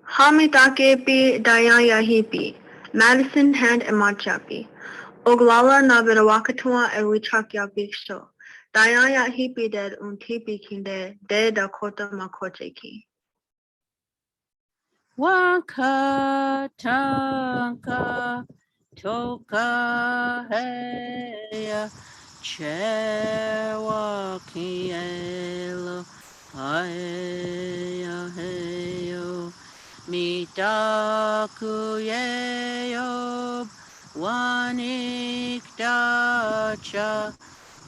Hamitakepi dayayahipi, Madison hand emachapi. Oglala na virawakatua e wichakya bikso. Dayaya hipi ded untipi kinde de dakota makocheki. Waka tanka toka heya chewa kielo heya heyo mitaku yeyo wanik dacha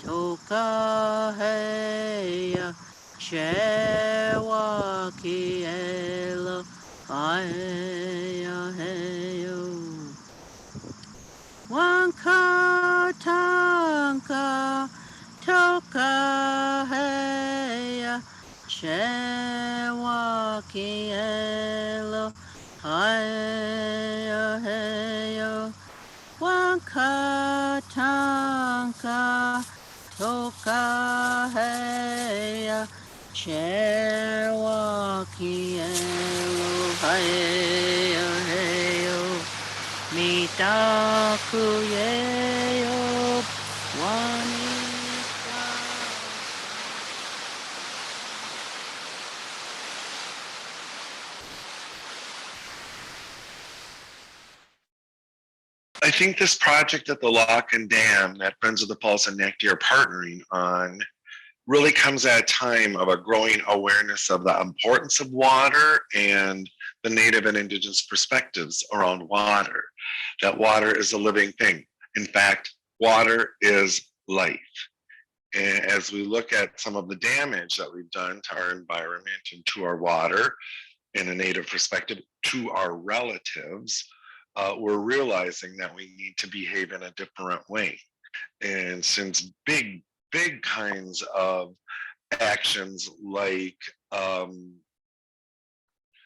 toka heya chewa kielo heya heyo wanka tanka toka heya chewa kielo heya heyo wanka tanka toka heya chewa kielo heya heyo mitaku yeyo wanika. I think this project at the Lock and Dam that Friends of the Pulse and NACDI are partnering on really comes at a time of a growing awareness of the importance of water and the Native and Indigenous perspectives around water, that water is a living thing. In fact, water is life. And as we look at some of the damage that we've done to our environment and to our water in a Native perspective, to our relatives, we're realizing that we need to behave in a different way. And since big kinds of actions like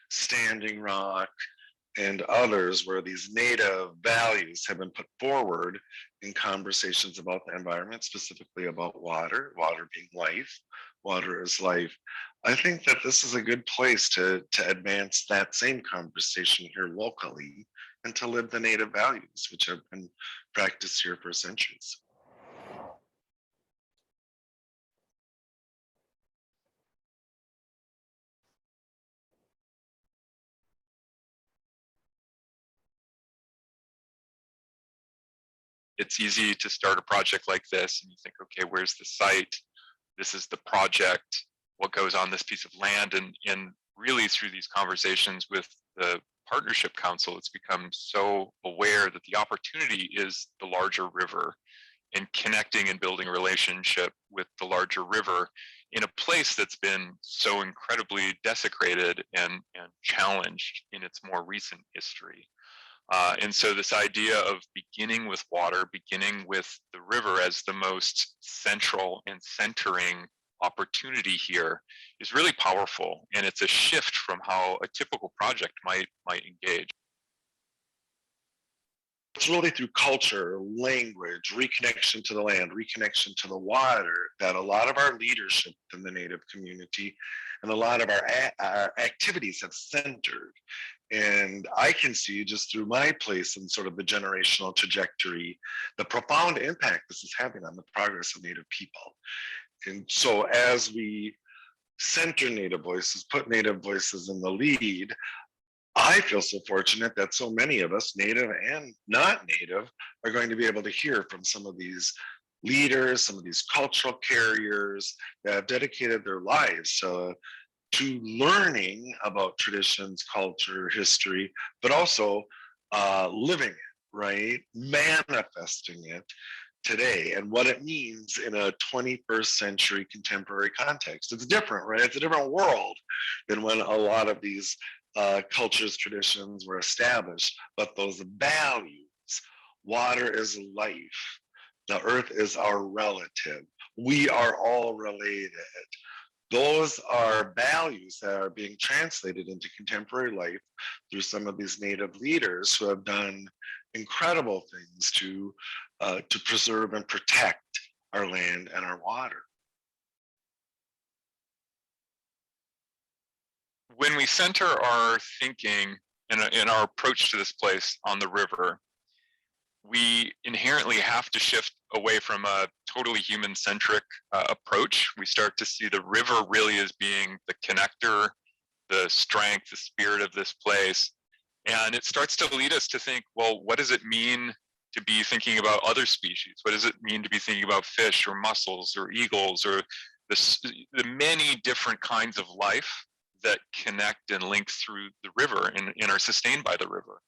Standing Rock and others, where these Native values have been put forward in conversations about the environment, specifically about water being life, water is life. I think that this is a good place to advance that same conversation here locally and to live the Native values, which have been practiced here for centuries. It's easy to start a project like this and you think, okay, where's the site? This is the project, what goes on this piece of land? And really through these conversations with the Partnership Council, it's become so aware that the opportunity is the larger river and connecting and building a relationship with the larger river in a place that's been so incredibly desecrated and challenged in its more recent history. And so this idea of beginning with water, beginning with the river as the most central and centering opportunity here is really powerful. And it's a shift from how a typical project might engage. It's really through culture, language, reconnection to the land, reconnection to the water, that a lot of our leadership in the Native community and a lot of our activities have centered. And I can see just through my place and sort of the generational trajectory, the profound impact this is having on the progress of Native people. And so as we center Native voices, put Native voices in the lead, I feel so fortunate that so many of us, Native and not Native, are going to be able to hear from some of these leaders, some of these cultural carriers that have dedicated their lives to learning about traditions, culture, history, but also living it, right? Manifesting it today and what it means in a 21st century contemporary context. It's different, right? It's a different world than when a lot of these cultures, traditions were established, but those values, water is life, the earth is our relative, we are all related. Those are values that are being translated into contemporary life through some of these Native leaders who have done incredible things to preserve and protect our land and our water. when we center our thinking and our approach to this place on the river, we inherently have to shift away from a totally human-centric approach. We start to see the river really as being the connector, the strength, the spirit of this place. And it starts to lead us to think, well, what does it mean to be thinking about other species? What does it mean to be thinking about fish or mussels or eagles or the many different kinds of life that connect and link through the river and are sustained by the river?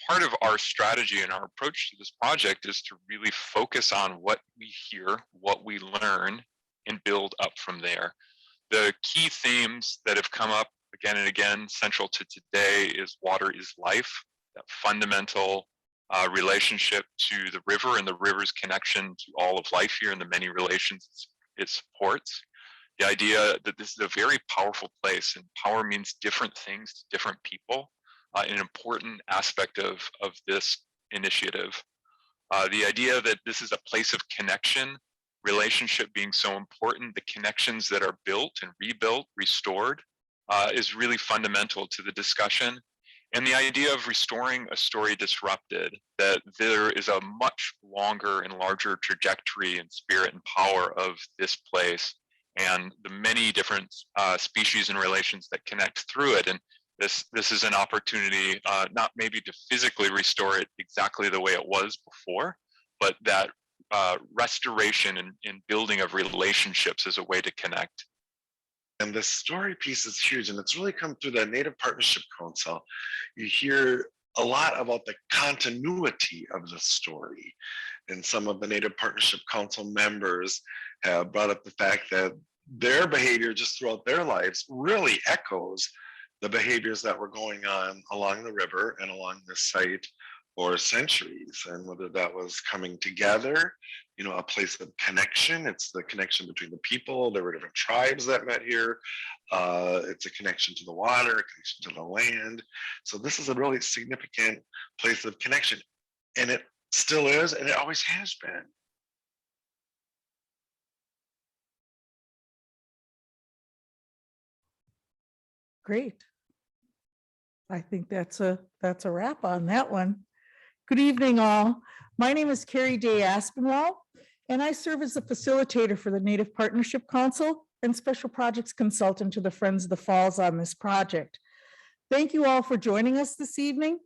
Part of our strategy and our approach to this project is to really focus on what we hear, what we learn, and build up from there. The key themes that have come up again and again, central to today, is water is life, that fundamental relationship to the river and the river's connection to all of life here and the many relations it supports. The idea that this is a very powerful place, and power means different things to different people, an important aspect of this initiative. The idea that this is a place of connection, relationship being so important, the connections that are built and rebuilt, restored, is really fundamental to the discussion. And the idea of restoring a story disrupted, that there is a much longer and larger trajectory and spirit and power of this place and the many different species and relations that connect through it. And this is an opportunity, not maybe to physically restore it exactly the way it was before, but that restoration and building of relationships as a way to connect. And the story piece is huge, and it's really come through the Native Partnership Council. You hear a lot about the continuity of the story. And some of the Native Partnership Council members have brought up the fact that their behavior just throughout their lives really echoes the behaviors that were going on along the river and along this site for centuries. And whether that was coming together, you know, a place of connection, it's the connection between the people. There were different tribes that met here. It's a connection to the water, a connection to the land. So this is a really significant place of connection. And it still is, and it always has been. Great. I think that's a wrap on that one. Good evening, all. My name is Carrie Day Aspinwall, and I serve as the facilitator for the Native Partnership Council and Special Projects Consultant to the Friends of the Falls on this project. Thank you all for joining us this evening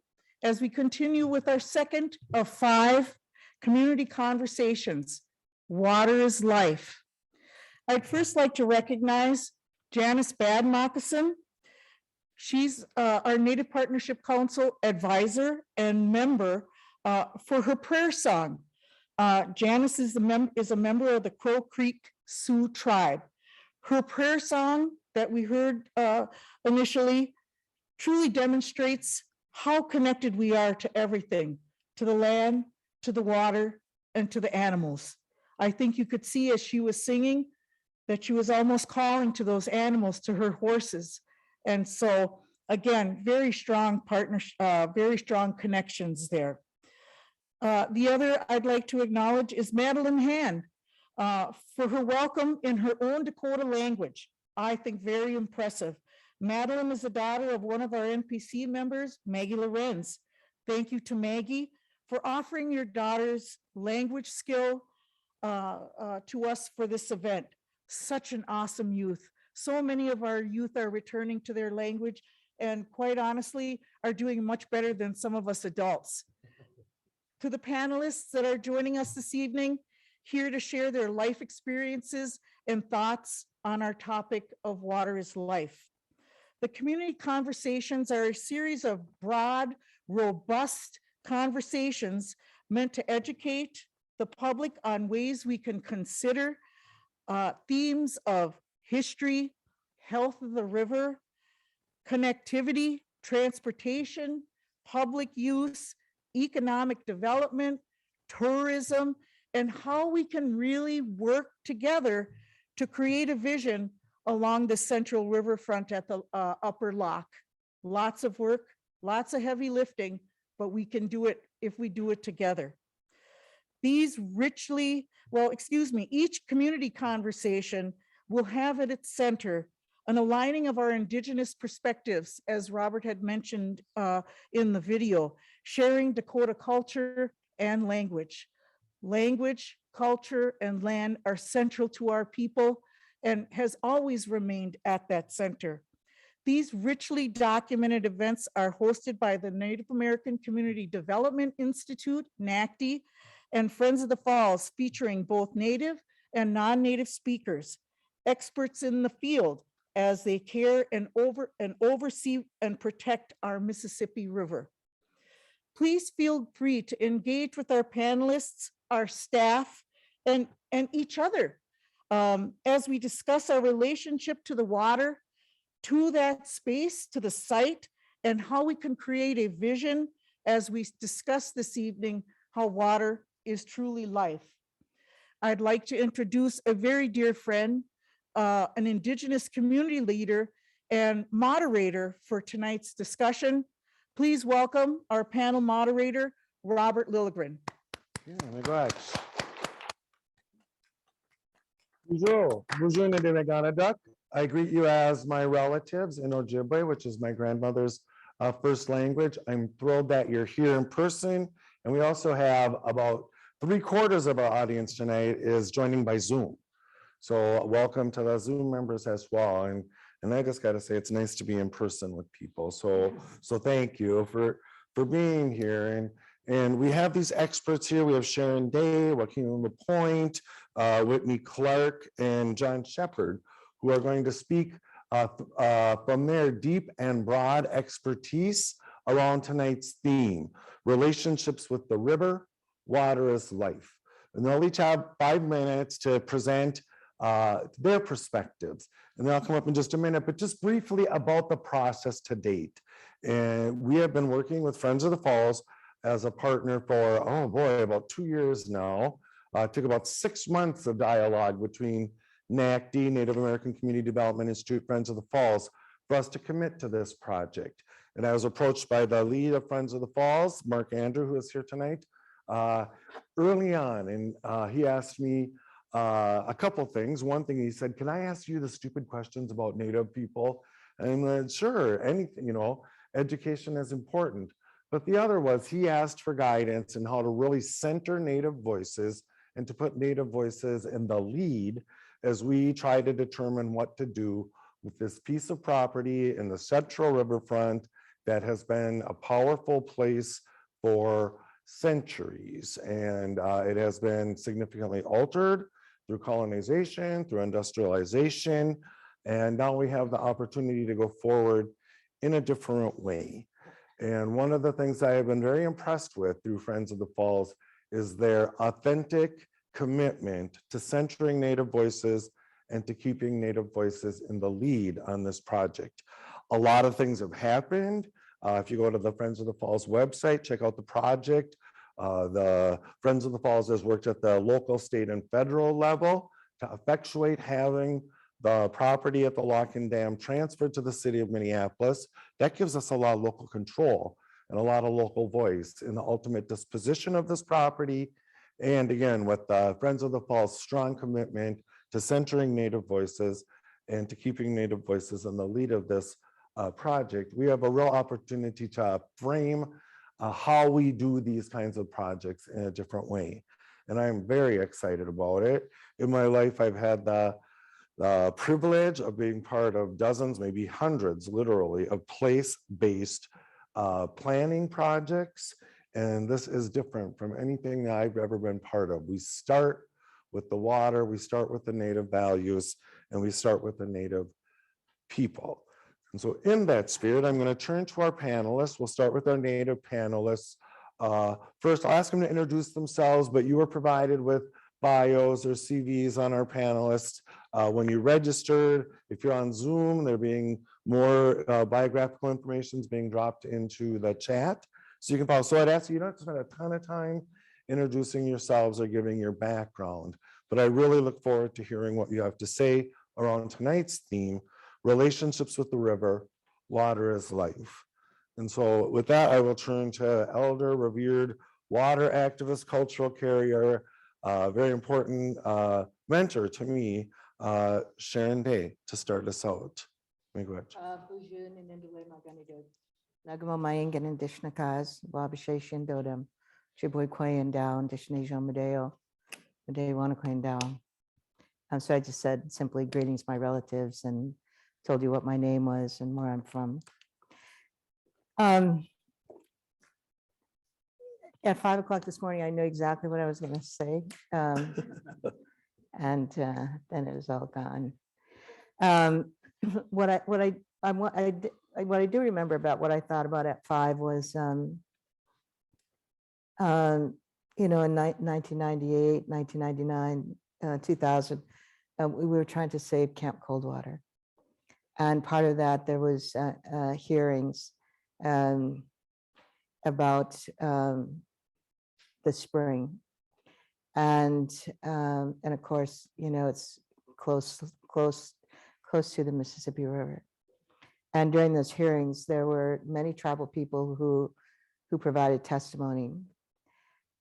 as we continue with our second of 5 community conversations, Water is Life. I'd first like to recognize Janice Badmoccasin. She's our Native Partnership Council advisor and member for her prayer song. Janice is a member of the Crow Creek Sioux tribe. Her prayer song that we heard initially truly demonstrates how connected we are to everything, to the land, to the water, and to the animals. I think you could see as she was singing that she was almost calling to those animals, to her horses. And so again, very strong partnership, very strong connections there. The other I'd like to acknowledge is Madeline Hand for her welcome in her own Dakota language. I think very impressive. Madeline is the daughter of one of our NPC members, Maggie Lorenz. Thank you to Maggie for offering your daughter's language skill to us for this event. Such an awesome youth. So many of our youth are returning to their language and quite honestly are doing much better than some of us adults. To the panelists that are joining us this evening, here to share their life experiences and thoughts on our topic of water is life. The community conversations are a series of broad, robust conversations meant to educate the public on ways we can consider themes of history, health of the river, connectivity, transportation, public use, economic development, tourism, and how we can really work together to create a vision along the central riverfront at the Upper Loch. Lots of work, lots of heavy lifting, but we can do it if we do it together. These each community conversation will have at its center an aligning of our Indigenous perspectives, as Robert had mentioned in the video, sharing Dakota culture and language. Language, culture, and land are central to our people and has always remained at that center. These richly documented events are hosted by the Native American Community Development Institute, NACDI, and Friends of the Falls, featuring both Native and non-Native speakers, experts in the field as they care and oversee and protect our Mississippi River. Please feel free to engage with our panelists, our staff, and each other as we discuss our relationship to the water, to that space, to the site, and how we can create a vision as we discuss this evening how water is truly life. I'd like to introduce a very dear friend, an Indigenous community leader and moderator for tonight's discussion. Please welcome our panel moderator, Robert Lilligren. Bonjour, bonjour, Ndemeganadak. I greet you as my relatives in Ojibwe, which is my grandmother's first language. I'm thrilled that you're here in person. And we also have about 3/4 of our audience tonight is joining by Zoom. So welcome to the Zoom members as well. And I just got to say, it's nice to be in person with people. So thank you for being here. And we have these experts here. We have Sharon Day, Wakinyan, LaPointe, Whitney Clark, and John Shepard, who are going to speak from their deep and broad expertise around tonight's theme, relationships with the river, water is life. And they'll each have 5 minutes to present their perspectives. And then I'll come up in just a minute, but just briefly about the process to date. And we have been working with Friends of the Falls as a partner for, oh boy, about 2 years now. It took about 6 months of dialogue between NACDI, Native American Community Development Institute, Friends of the Falls, for us to commit to this project. And I was approached by the lead of Friends of the Falls, Mark Andrew, who is here tonight, early on. And he asked me a couple things. One thing he said, can I ask you the stupid questions about Native people? And I said, sure, anything, you know, education is important. But the other was he asked for guidance on how to really center Native voices and to put Native voices in the lead as we try to determine what to do with this piece of property in the Central Riverfront that has been a powerful place for centuries. And it has been significantly altered through colonization, through industrialization. And now we have the opportunity to go forward in a different way. And one of the things I have been very impressed with through Friends of the Falls is their authentic commitment to centering Native voices and to keeping Native voices in the lead on this project. A lot of things have happened. If you go to the Friends of the Falls website, check out the project. The Friends of the Falls has worked at the local, state, and federal level to effectuate having the property at the Lock-in Dam transferred to the city of Minneapolis. That gives us a lot of local control and a lot of local voice in the ultimate disposition of this property. And again, with the Friends of the Falls' strong commitment to centering Native voices and to keeping Native voices in the lead of this project, we have a real opportunity to frame how we do these kinds of projects in a different way. And I'm very excited about it. In my life, I've had the privilege of being part of dozens, maybe hundreds, literally, of place-based planning projects. And this is different from anything that I've ever been part of. We start with the water, we start with the Native values, and we start with the Native people. And so in that spirit, I'm going to turn to our panelists. We'll start with our Native panelists. First, I'll ask them to introduce themselves, but you were provided with bios or CVs on our panelists when you registered. If you're on Zoom, there being more biographical information is being dropped into the chat. So you can follow. So I'd ask you not to spend a ton of time introducing yourselves or giving your background, but I really look forward to hearing what you have to say around tonight's theme, relationships with the river, water is life. And so with that, I will turn to elder, revered water activist, cultural carrier, very important mentor to me, Sharon Day, to start us out. Miigwech. Nagamo Mayangan and Dishnakas, Wabashashin Dodam, Chiboy Quayan down, Dishnajan Medeo, Medeo Wanaquayan down. So I just said simply greetings, my relatives, and told you what my name was and where I'm from. At 5 o'clock this morning, I knew exactly what I was going to say. And then it was all gone. What I do remember about what I thought about at 5 was, in 1998, 1999, 2000, we were trying to save Camp Coldwater. And part of that, there was hearings about the spring. And of course, it's close to the Mississippi River. And during those hearings, there were many tribal people who provided testimony.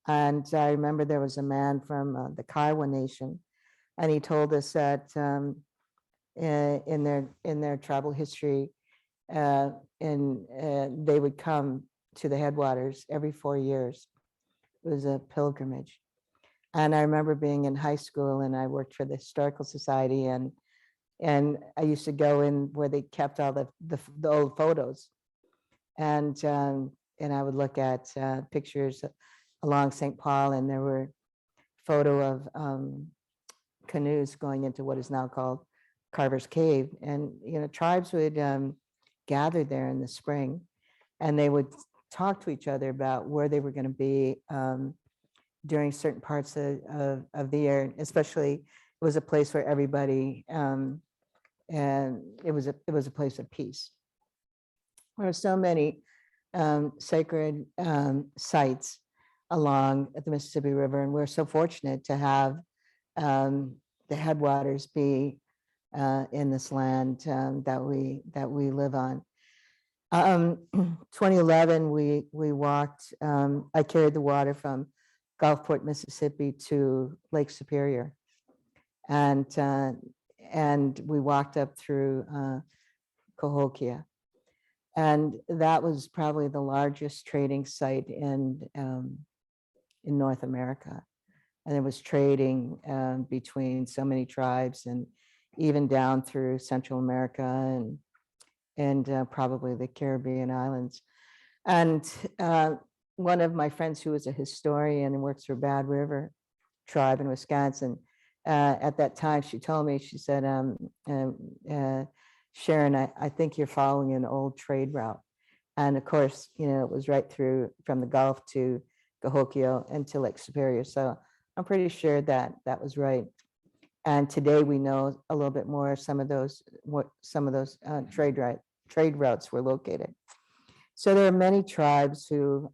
And I remember there was a man from the Kiowa Nation, and he told us that in their tribal history, they would come to the headwaters every 4 years. It was a pilgrimage. And I remember being in high school, and I worked for the Historical Society, and I used to go in where they kept all the old photos, and I would look at pictures along St. Paul, and there were photo of canoes going into what is now called Carver's Cave, and tribes would gather there in the spring, and they would talk to each other about where they were going to be during certain parts of the year. Especially, it was a place where everybody, and it was a place of peace. There are so many sacred sites along the Mississippi River, and we're so fortunate to have the headwaters be in this land that we live on. 2011, we walked. I carried the water from Gulfport, Mississippi to Lake Superior, and we walked up through Cahokia, and that was probably the largest trading site in North America, and it was trading between so many tribes, and even down through Central America and probably the Caribbean islands. And one of my friends who was a historian and works for Bad River tribe in Wisconsin, at that time, she told me, she said, Sharon, I think you're following an old trade route. And of course, it was right through from the Gulf to Cahokia and to Lake Superior. So I'm pretty sure that was right. And today we know a little bit more some of those trade routes were located. So there are many tribes who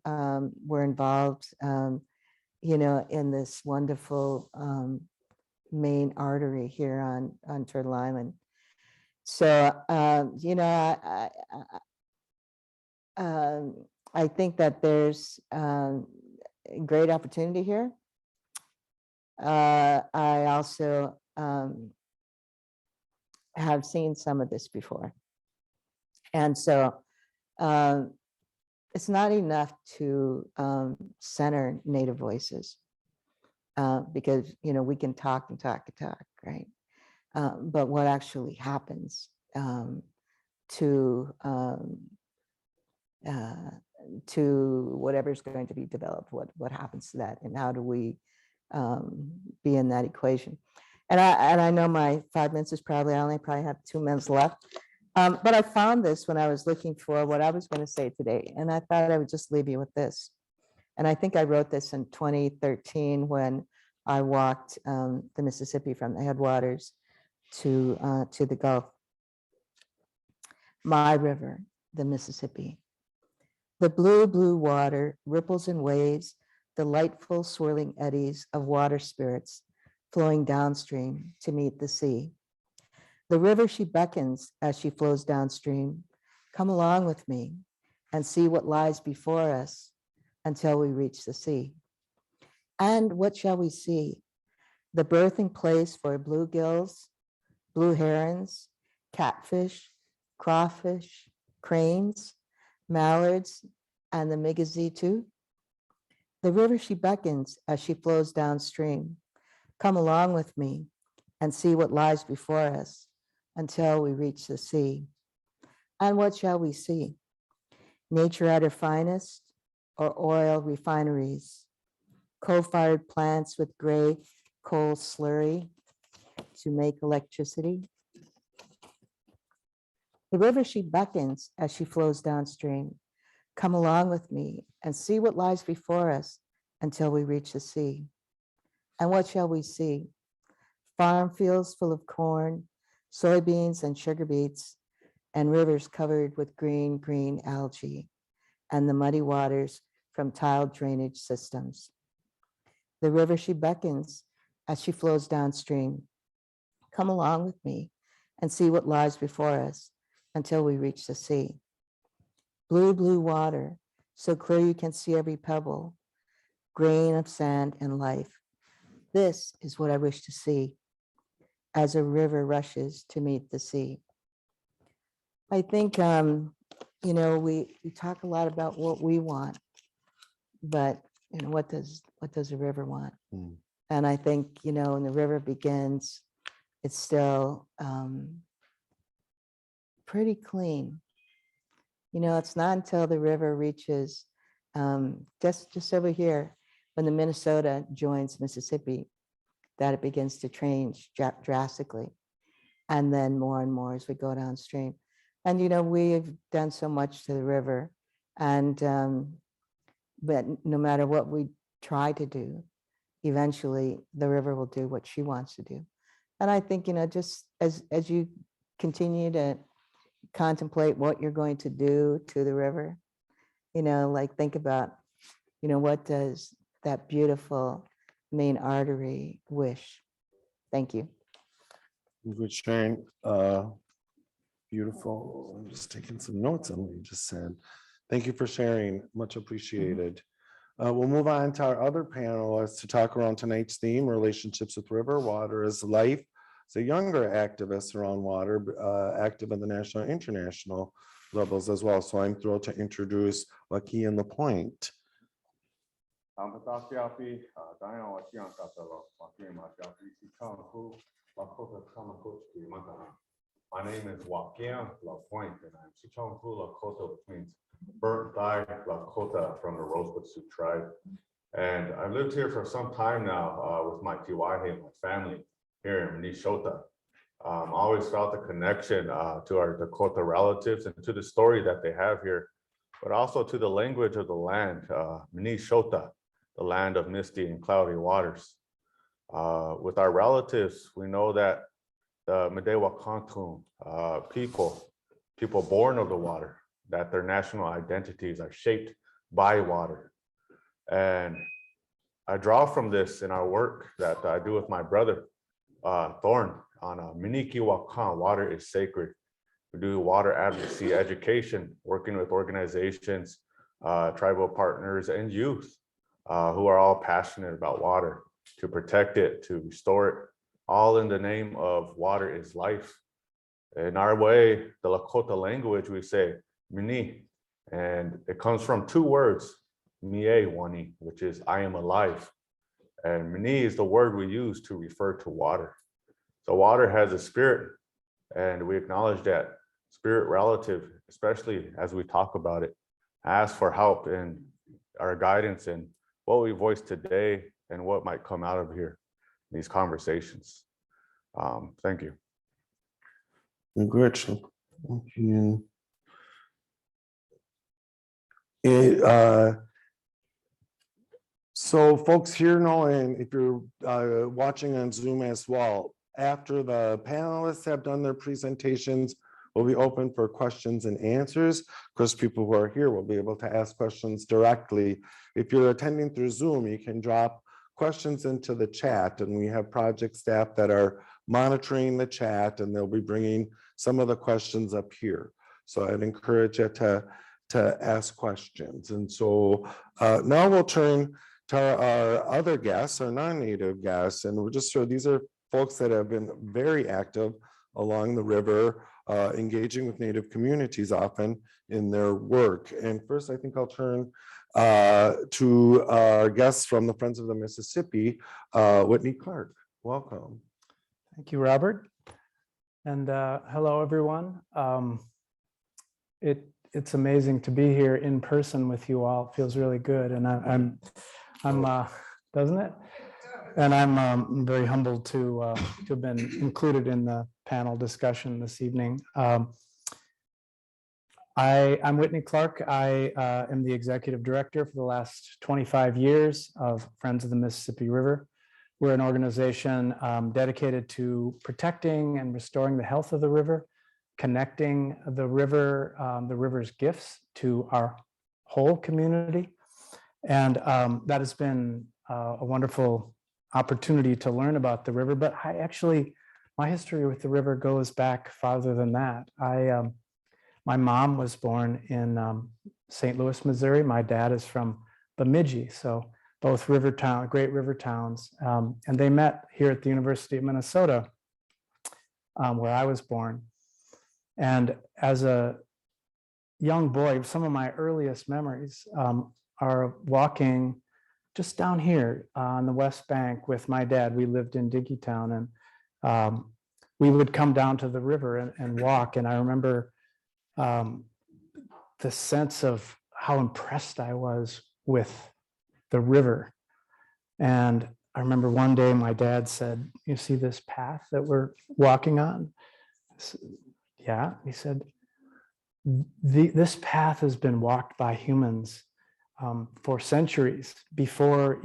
were involved, in this wonderful main artery here on Turtle Island. So I think that there's great opportunity here. I also have seen some of this before. And so it's not enough to center Native voices because, we can talk and talk and talk, right? But what actually happens to whatever's going to be developed, what happens to that, and how do we be in that equation? And I know my 5 minutes is I only have 2 minutes left. But I found this when I was looking for what I was going to say today, and I thought I would just leave you with this. And I think I wrote this in 2013 when I walked the Mississippi from the headwaters to the Gulf. My river, the Mississippi. The blue, blue water ripples and waves, delightful swirling eddies of water spirits flowing downstream to meet the sea. The river she beckons as she flows downstream. Come along with me and see what lies before us until we reach the sea. And what shall we see? The birthing place for bluegills, blue herons, catfish, crawfish, cranes, mallards, and the migazitu. The river she beckons as she flows downstream. Come along with me and see what lies before us until we reach the sea. And what shall we see? Nature at her finest, or oil refineries, coal-fired plants with gray coal slurry to make electricity. The river she beckons as she flows downstream. Come along with me and see what lies before us until we reach the sea. And what shall we see? Farm fields full of corn, soybeans and sugar beets, and rivers covered with green algae, and the muddy waters from tiled drainage systems. The river she beckons as she flows downstream. Come along with me and see what lies before us until we reach the sea. Blue, blue water, so clear you can see every pebble, grain of sand and life. This is what I wish to see as a river rushes to meet the sea. I think, we talk a lot about what we want, but what does a river want? And I think, when the river begins, it's still pretty clean. It's not until the river reaches just over here, when the Minnesota joins Mississippi, that it begins to change drastically. And then more and more as we go downstream. And, we've done so much to the river, and but no matter what we try to do, eventually the river will do what she wants to do. And I think, just as you continue to contemplate what you're going to do to the river, think about, what does that beautiful main artery wish? Thank you. Good, Sharon. Beautiful. I'm just taking some notes on what you just said. Thank you for sharing. Much appreciated. We'll move on to our other panelists to talk around tonight's theme, relationships with river. Water is life. It's a younger activist around water, active in the national and international levels as well. So I'm thrilled to introduce Wakinyan LaPointe. My name is Wakinyan LaPointe, and I'm Sichonfu Lakota, which means burnt thigh Lakota from the Rosewood Sioux tribe. And I've lived here for some time now with my Tiwahe and my family here in Minnesota. Always felt a connection to our Dakota relatives and to the story that they have here, but also to the language of the land, Minnesota, the land of misty and cloudy waters. With our relatives, we know that the Medewa Kantun people born of the water, that their national identities are shaped by water. And I draw from this in our work that I do with my brother, Thorn, on Miniki Wakan, water is sacred. We do water advocacy education, working with organizations, tribal partners, and youth who are all passionate about water, to protect it, to restore it, all in the name of water is life. In our way, the Lakota language, we say Mini, and it comes from two words, Mie Wani, which is I am alive. And Mini is the word we use to refer to water. So water has a spirit, and we acknowledge that spirit relative, especially as we talk about it, ask for help in our guidance in what we voice today and what might come out of here, these conversations. Thank you. Great. So folks here know, and if you're watching on Zoom as well, after the panelists have done their presentations, we'll be open for questions and answers. Of course, people who are here will be able to ask questions directly. If you're attending through Zoom, you can drop questions into the chat, and we have project staff that are monitoring the chat, and they'll be bringing some of the questions up here. So I'd encourage you to ask questions. And so now we'll turn to our other guests, our non-native guests, and we're just sure these are folks that have been very active along the river engaging with Native communities often in their work. And first, I think I'll turn to our guests from the Friends of the Mississippi, Whitney Clark. Welcome. Thank you, Robert. And hello, everyone. It's amazing to be here in person with you all. It feels really good, and I'm doesn't it? And I'm very humbled to have been included in the panel discussion this evening. I'm Whitney Clark. I am the executive director for the last 25 years of Friends of the Mississippi River. We're an organization dedicated to protecting and restoring the health of the river, connecting the river's gifts to our whole community. And that has been a wonderful opportunity to learn about the river. But my history with the river goes back farther than that. My mom was born in St. Louis, Missouri. My dad is from Bemidji, so both great river towns. And they met here at the University of Minnesota, where I was born. And as a young boy, some of my earliest memories are walking just down here on the West Bank with my dad. We lived in Dickeytown, and we would come down to the river and walk. And I remember the sense of how impressed I was with the river. And I remember one day my dad said, "You see this path that we're walking on?" Yeah, he said, this path has been walked by humans for centuries before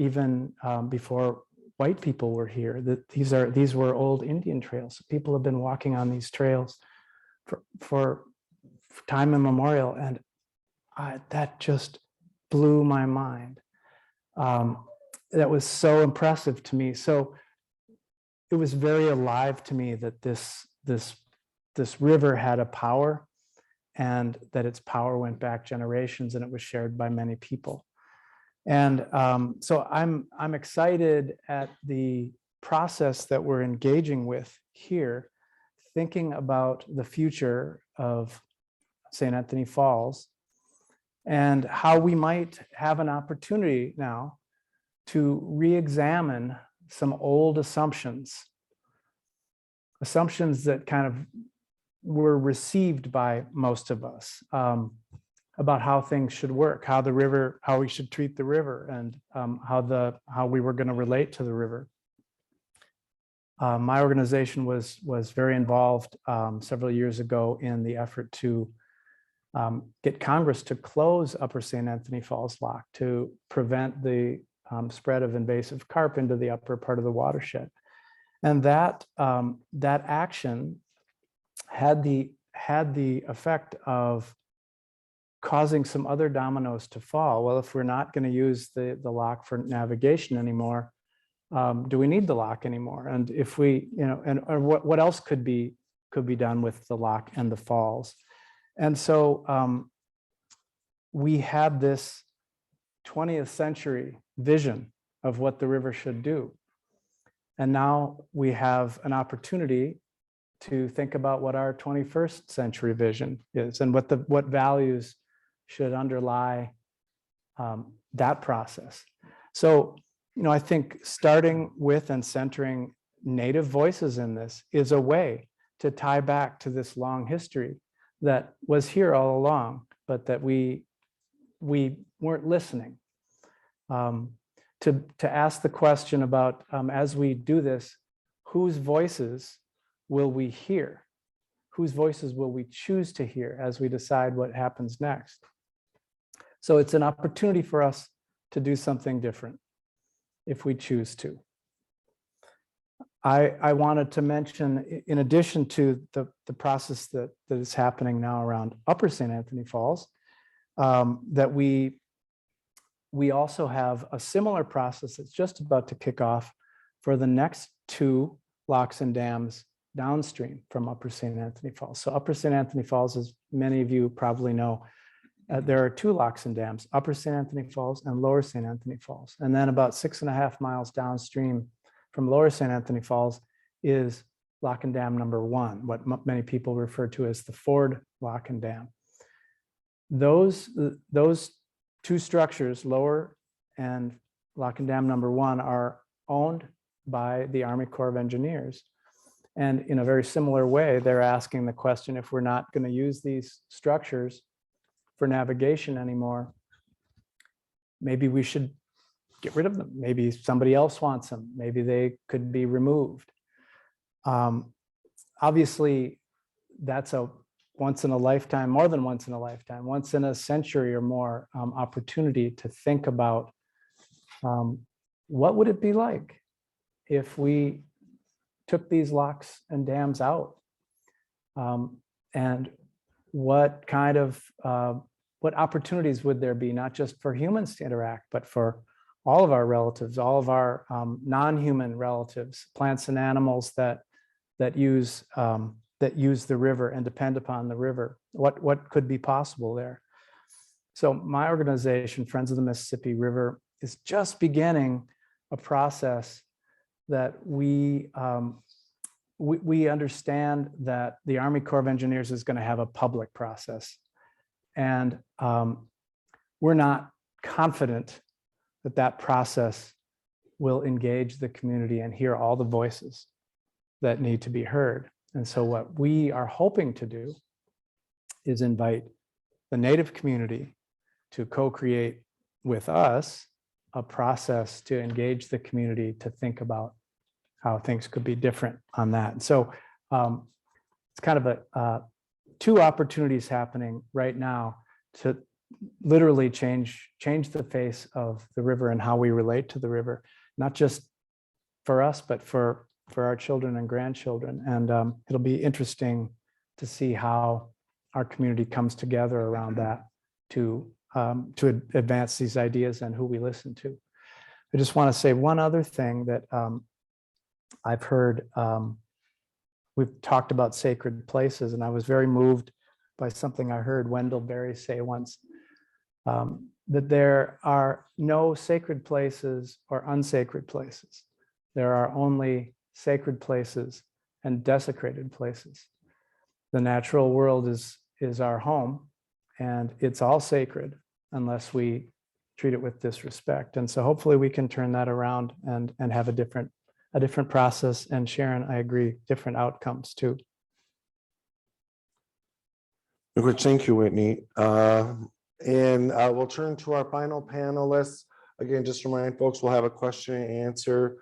white people were here. These were old Indian trails. People have been walking on these trails for time immemorial, and that just blew my mind. That was so impressive to me. So it was very alive to me that this river had a power, and that its power went back generations, and it was shared by many people. And so I'm excited at the process that we're engaging with here, thinking about the future of St. Anthony Falls and how we might have an opportunity now to re-examine some old assumptions that kind of were received by most of us about how things should work, how we should treat the river, and how we were going to relate to the river. My organization was very involved several years ago in the effort to get Congress to close Upper St. Anthony Falls Lock to prevent the spread of invasive carp into the upper part of the watershed. And that action had the effect of causing some other dominoes to fall. Well, if we're not going to use the lock for navigation anymore, do we need the lock anymore? And if we, or what else could be done with the lock and the falls? And so we had this 20th century vision of what the river should do. And now we have an opportunity to think about what our 21st century vision is and what values should underlie that process. So, I think starting with and centering Native voices in this is a way to tie back to this long history that was here all along, but that we weren't listening. To ask the question about, as we do this, whose voices will we hear? Whose voices will we choose to hear as we decide what happens next? So it's an opportunity for us to do something different if we choose to. I wanted to mention, in addition to the process that is happening now around Upper St. Anthony Falls, that we also have a similar process that's just about to kick off for the next two locks and dams downstream from Upper St. Anthony Falls. So Upper St. Anthony Falls, as many of you probably know, there are two locks and dams, Upper St. Anthony Falls and Lower St. Anthony Falls. And then about 6.5 miles downstream from Lower St. Anthony Falls is Lock and Dam number 1, what many people refer to as the Ford Lock and Dam. Those two structures, Lower and Lock and Dam number 1, are owned by the Army Corps of Engineers. And in a very similar way, they're asking the question, if we're not going to use these structures for navigation anymore, maybe we should get rid of them. Maybe somebody else wants them. Maybe they could be removed. Obviously, that's a once in a lifetime, more than once in a lifetime, once in a century or more opportunity to think about what would it be like if we took these locks and dams out, and what kind of what opportunities would there be, not just for humans to interact, but for all of our relatives, all of our non-human relatives, plants and animals that use the river and depend upon the river. What could be possible there? So my organization, Friends of the Mississippi River, is just beginning a process that we understand that the Army Corps of Engineers is going to have a public process. And we're not confident that that process will engage the community and hear all the voices that need to be heard. And so what we are hoping to do is invite the Native community to co-create with us a process to engage the community to think about how things could be different on that. And so it's kind of two opportunities happening right now to literally change the face of the river and how we relate to the river, not just for us, but for our children and grandchildren. And it'll be interesting to see how our community comes together around that to advance these ideas and who we listen to. I just want to say one other thing that I've heard. We've talked about sacred places, and I was very moved by something I heard Wendell Berry say once, that there are no sacred places or unsacred places. There are only sacred places and desecrated places. The natural world is our home, and it's all sacred unless we treat it with disrespect. And so hopefully we can turn that around and have a different process. And Sharon, I agree, different outcomes too. Good, thank you, Whitney. And we'll turn to our final panelists. Again, just to remind folks, we'll have a question and answer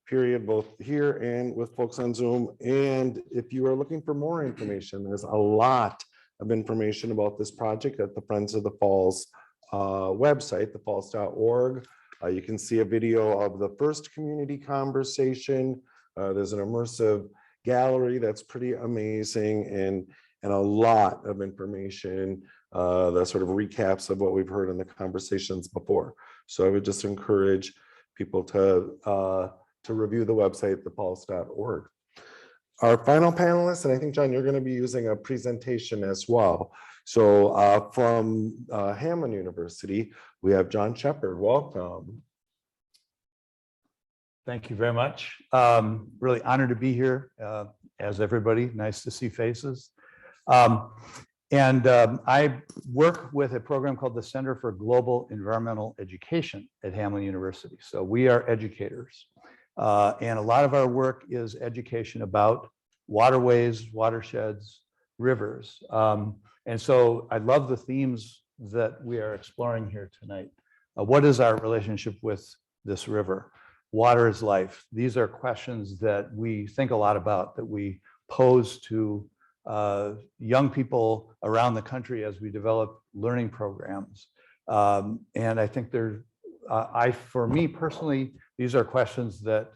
period, both here and with folks on Zoom. And if you are looking for more information, there's a lot of information about this project at the Friends of the Falls website, thefalls.org. You can see a video of the first community conversation. There's an immersive gallery that's pretty amazing, and a lot of information that sort of recaps of what we've heard in the conversations before. So I would just encourage people to review the website, thefalls.org. Our final panelist, and I think, John, you're going to be using a presentation as well. So from Hamline University, we have John Shepard. Welcome. Thank you very much. Really honored to be here, as everybody. Nice to see faces. I work with a program called the Center for Global Environmental Education at Hamline University. So we are educators. And a lot of our work is education about waterways, watersheds, rivers. And so I love the themes that we are exploring here tonight. What is our relationship with this river? Water is life. These are questions that we think a lot about, that we pose to young people around the country as we develop learning programs. And I think for me personally, these are questions that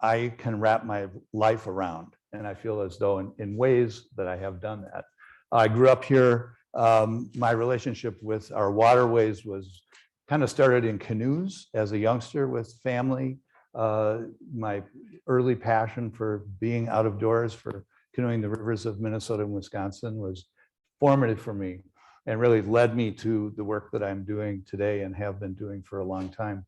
I can wrap my life around. And I feel as though in ways that I have done that. I grew up here. My relationship with our waterways was kind of started in canoes as a youngster with family. My early passion for being out of doors, for canoeing the rivers of Minnesota and Wisconsin, was formative for me and really led me to the work that I'm doing today and have been doing for a long time.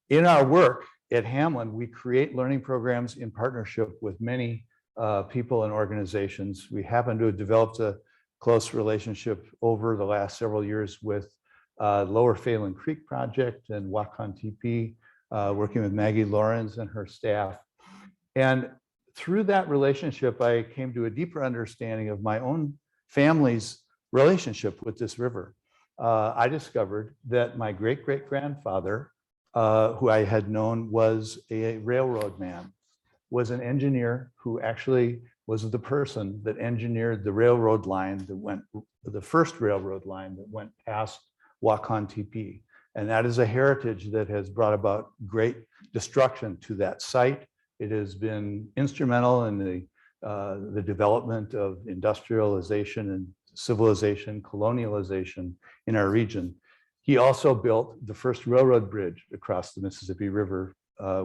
In our work at Hamlin, we create learning programs in partnership with many people and organizations. We happen to have developed a close relationship over the last several years with Lower Phelan Creek Project and Wakan TP, working with Maggie Lawrence and her staff. And through that relationship, I came to a deeper understanding of my own family's relationship with this river. I discovered that my great-great-grandfather, who I had known, was a railroad man, was an engineer who actually was the person that engineered the railroad line that went, the first railroad line that went past Wakan TP. And that is a heritage that has brought about great destruction to that site. It has been instrumental in the development of industrialization and civilization, colonialization in our region. He also built the first railroad bridge across the Mississippi River,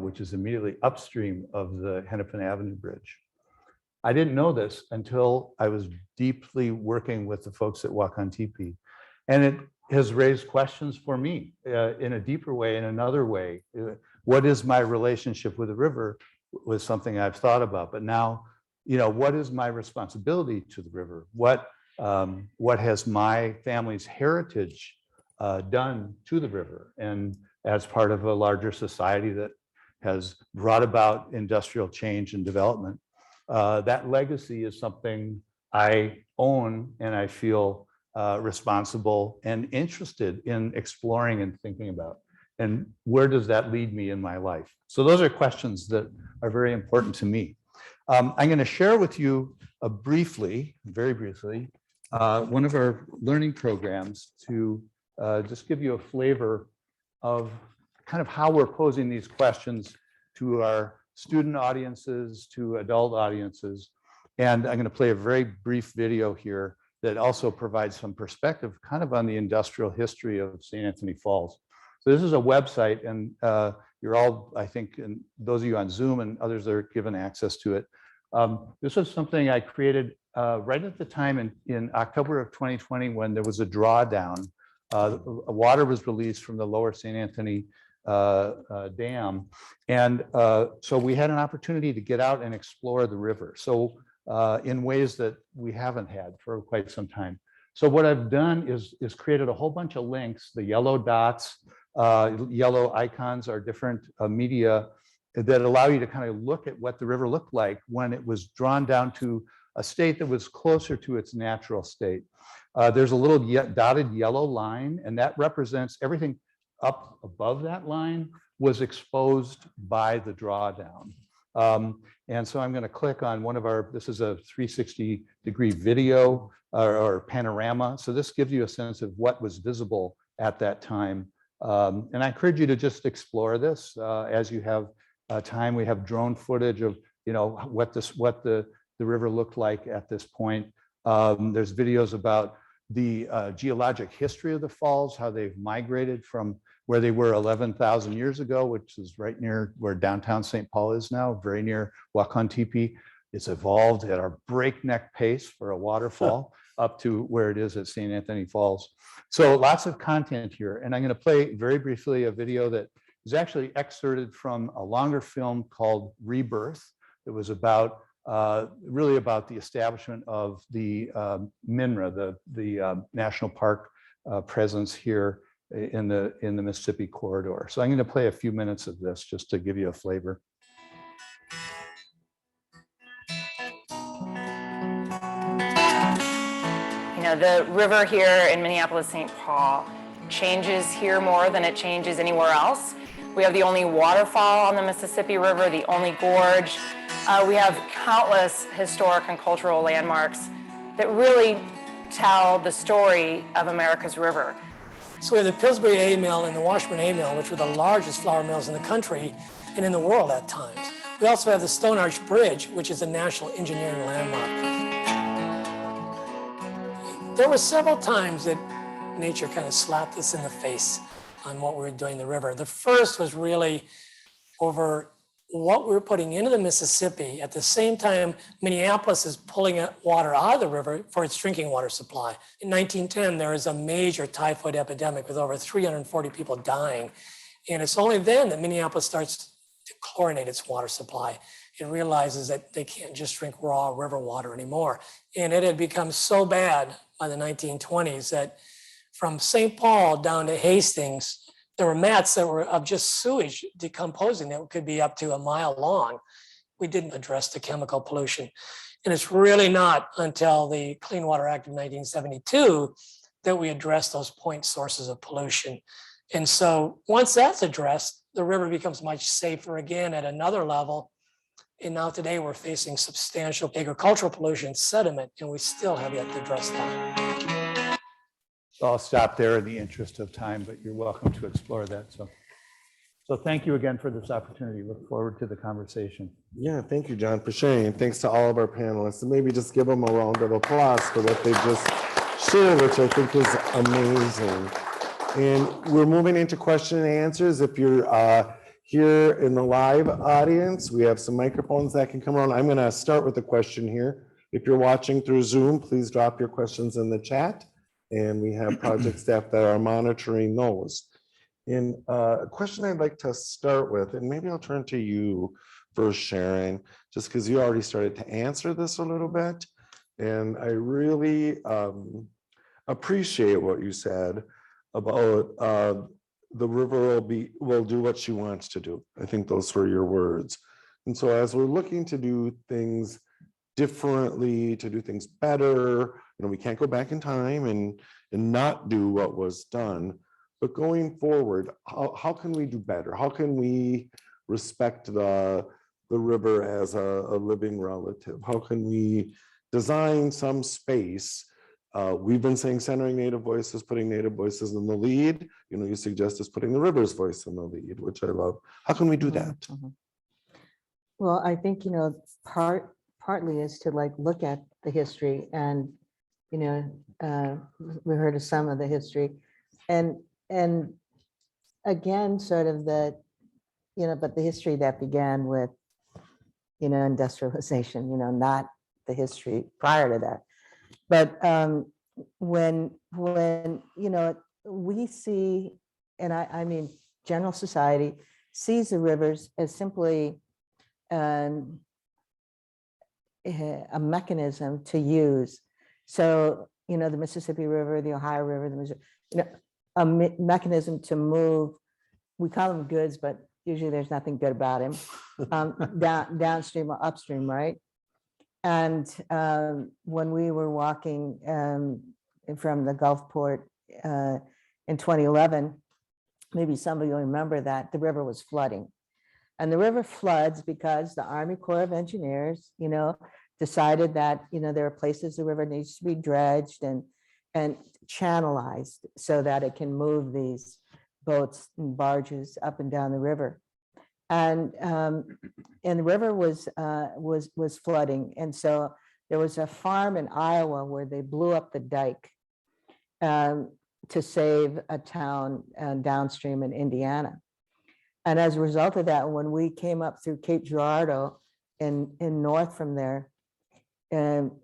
which is immediately upstream of the Hennepin Avenue Bridge. I didn't know this until I was deeply working with the folks at Wakan TP. And it has raised questions for me in a deeper way, in another way. What is my relationship with the river was something I've thought about, but now, you know, what is my responsibility to the river? What has my family's heritage done to the river? And as part of a larger society that has brought about industrial change and development, that legacy is something I own and I feel responsible and interested in exploring and thinking about. And where does that lead me in my life? So those are questions that are very important to me. I'm going to share with you briefly, very briefly, one of our learning programs to just give you a flavor of kind of how we're posing these questions to our student audiences, to adult audiences. And I'm going to play a very brief video here that also provides some perspective kind of on the industrial history of St. Anthony Falls. So this is a website, and you're all, I think, and those of you on Zoom and others are given access to it. This was something I created right at the time in October of 2020 when there was a drawdown. Water was released from the lower St. Anthony dam. And so we had an opportunity to get out and explore the river. So in ways that we haven't had for quite some time. So what I've done is created a whole bunch of links. The yellow dots, yellow icons are different media that allow you to kind of look at what the river looked like when it was drawn down to a state that was closer to its natural state. There's a little dotted yellow line, and that represents everything up above that line was exposed by the drawdown. And so I'm going to click on one of our, this is a 360-degree video or panorama. So this gives you a sense of what was visible at that time. And I encourage you to just explore this as you have time. We have drone footage of, you know, what the river looked like at this point. There's videos about the geologic history of the falls, how they've migrated from where they were 11,000 years ago, which is right near where downtown St. Paul is now, very near Wakan TP. It's evolved at a breakneck pace for a waterfall up to where it is at St. Anthony Falls. So lots of content here. And I'm going to play very briefly a video that is actually excerpted from a longer film called Rebirth. It was about really about the establishment of the MNRA, the national park presence here in the Mississippi corridor. So I'm going to play a few minutes of this just to give you a flavor. You know, the river here in Minneapolis-St. Paul changes here more than it changes anywhere else. We have the only waterfall on the Mississippi River, the only gorge. We have countless historic and cultural landmarks that really tell the story of America's river. So we have the Pillsbury A Mill and the Washburn A Mill, which were the largest flour mills in the country and in the world at times. We also have the Stone Arch Bridge, which is a national engineering landmark. There were several times that nature kind of slapped us in the face on what we were doing in the river. The first was really over what we were putting into the Mississippi. At the same time, Minneapolis is pulling water out of the river for its drinking water supply. In 1910, there was a major typhoid epidemic with over 340 people dying. And it's only then that Minneapolis starts to chlorinate its water supply. It realizes that they can't just drink raw river water anymore. And it had become so bad by the 1920s that from St. Paul down to Hastings, there were mats that were of just sewage decomposing that could be up to a mile long. We didn't address the chemical pollution. And it's really not until the Clean Water Act of 1972 that we address those point sources of pollution. And so once that's addressed, the river becomes much safer again at another level. And now today we're facing substantial agricultural pollution, sediment, and we still have yet to address that. So I'll stop there in the interest of time, but you're welcome to explore that. So thank you again for this opportunity. Look forward to the conversation. Yeah, thank you, John, for sharing. Thanks to all of our panelists. And maybe just give them a round of applause for what they just shared, which I think is amazing. And we're moving into question and answers. If you're here in the live audience, we have some microphones that can come around. I'm going to start with a question here. If you're watching through Zoom, please drop your questions in the chat. And we have project staff that are monitoring those. And a question I'd like to start with, and maybe I'll turn to you first, Sharon, just because you already started to answer this a little bit. And I really appreciate what you said about the river will do what she wants to do. I think those were your words. And so as we're looking to do things differently, to do things better, we can't go back in time and not do what was done. But going forward, how can we do better? How can we respect the river as a living relative? How can we design some space? We've been saying centering Native voices, putting Native voices in the lead. You suggest is putting the river's voice in the lead, which I love. How can we do that? Mm-hmm. Well, I think, partly is to look at the history and, we heard of some of the history and again, sort of but the history that began with, industrialization, not the history prior to that. But when we see, and I mean, general society sees the rivers as simply a mechanism to use. So, the Mississippi River, the Ohio River, the Missouri, a mechanism to move. We call them goods, but usually there's nothing good about them. Downstream or upstream, right? And when we were walking from the Gulfport in 2011, maybe some of you remember that the river was flooding. And the river floods because the Army Corps of Engineers, decided that, there are places the river needs to be dredged and channelized so that it can move these boats and barges up and down the river. And the river was flooding. And so there was a farm in Iowa where they blew up the dike to save a town downstream in Indiana. And as a result of that, when we came up through Cape Girardeau in north from there,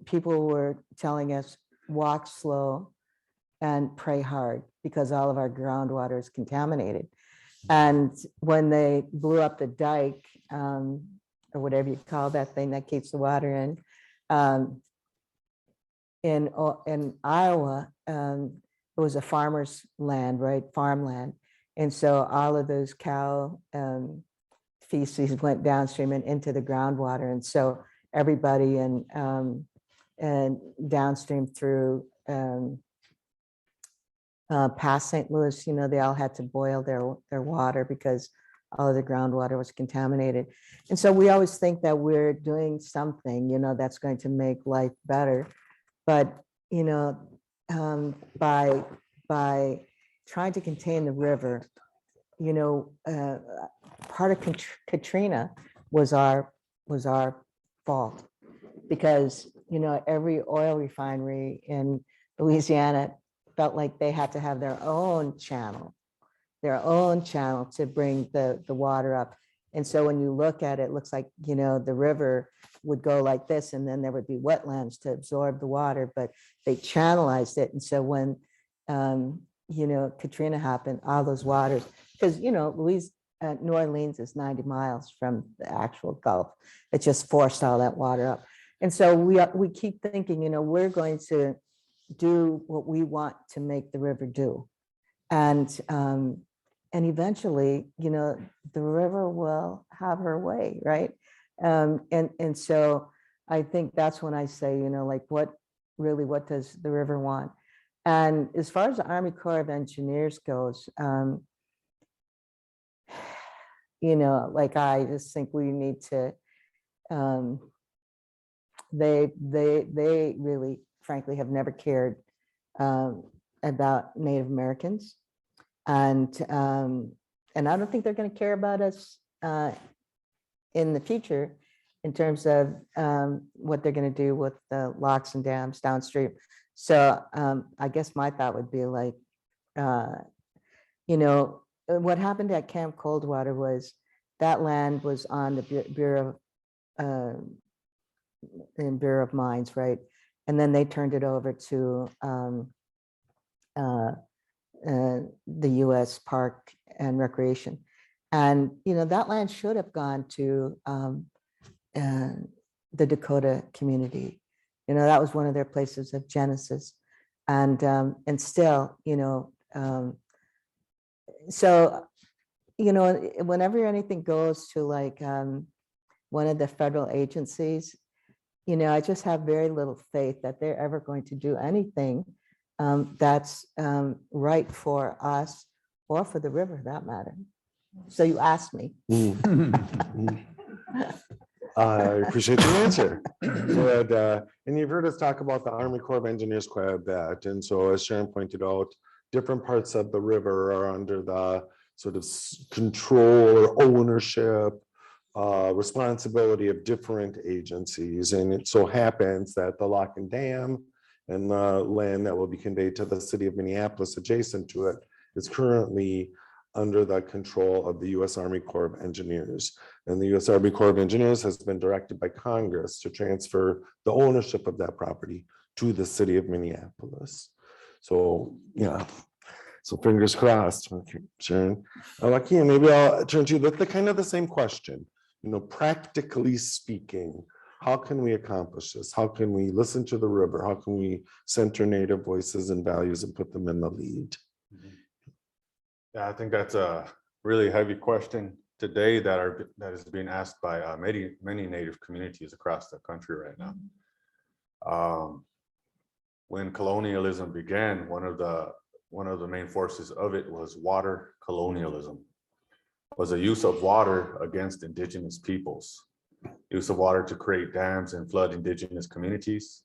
people were telling us, walk slow and pray hard because all of our groundwater is contaminated. And when they blew up the dike, or whatever you call that thing that keeps the water in Iowa, it was a farmer's land, right? Farmland. And so all of those cow feces went downstream and into the groundwater. And so everybody and downstream through past St. Louis, they all had to boil their water because all of the groundwater was contaminated. And so we always think that we're doing something, that's going to make life better. But, by trying to contain the river, part of Katrina was our fault because, every oil refinery in Louisiana felt like they had to have their own channel to bring the water up. And so when you look at it, it looks like, the river would go like this, and then there would be wetlands to absorb the water, but they channelized it. And so when, Katrina happened, all those waters, because, New Orleans is 90 miles from the actual Gulf. It just forced all that water up. And so we keep thinking, we're going to do what we want to make the river do. And eventually, the river will have her way, right? And so I think that's when I say, like, what does the river want? And as far as the Army Corps of Engineers goes, like, I just think we need to, they really, frankly, have never cared about Native Americans. And I don't think they're going to care about us in the future in terms of what they're going to do with the locks and dams downstream. So I guess my thought would be like, what happened at Camp Coldwater was that land was on the Bureau of Mines, right? And then they turned it over to the U.S. Park and Recreation. And, that land should have gone to the Dakota community. That was one of their places of genesis. And still, so, whenever anything goes to like one of the federal agencies, I just have very little faith that they're ever going to do anything that's right for us or for the river, for that matter. So you asked me. I appreciate the answer. And you've heard us talk about the Army Corps of Engineers quite a bit. And so as Sharon pointed out, different parts of the river are under the sort of control or ownership, responsibility of different agencies. And it so happens that the lock and dam and the land that will be conveyed to the city of Minneapolis adjacent to it is currently under the control of the U.S. Army Corps of Engineers. And the U.S. Army Corps of Engineers has been directed by Congress to transfer the ownership of that property to the city of Minneapolis. So, yeah, so fingers crossed. Okay, Sharon. Wakinyan, maybe I'll turn to you with the kind of the same question. Practically speaking, how can we accomplish this? How can we listen to the river? How can we center Native voices and values and put them in the lead? Yeah, I think that's a really heavy question today that is being asked by many Native communities across the country right now. When colonialism began, one of the main forces of it was water colonialism. Was the use of water against indigenous peoples, use of water to create dams and flood indigenous communities,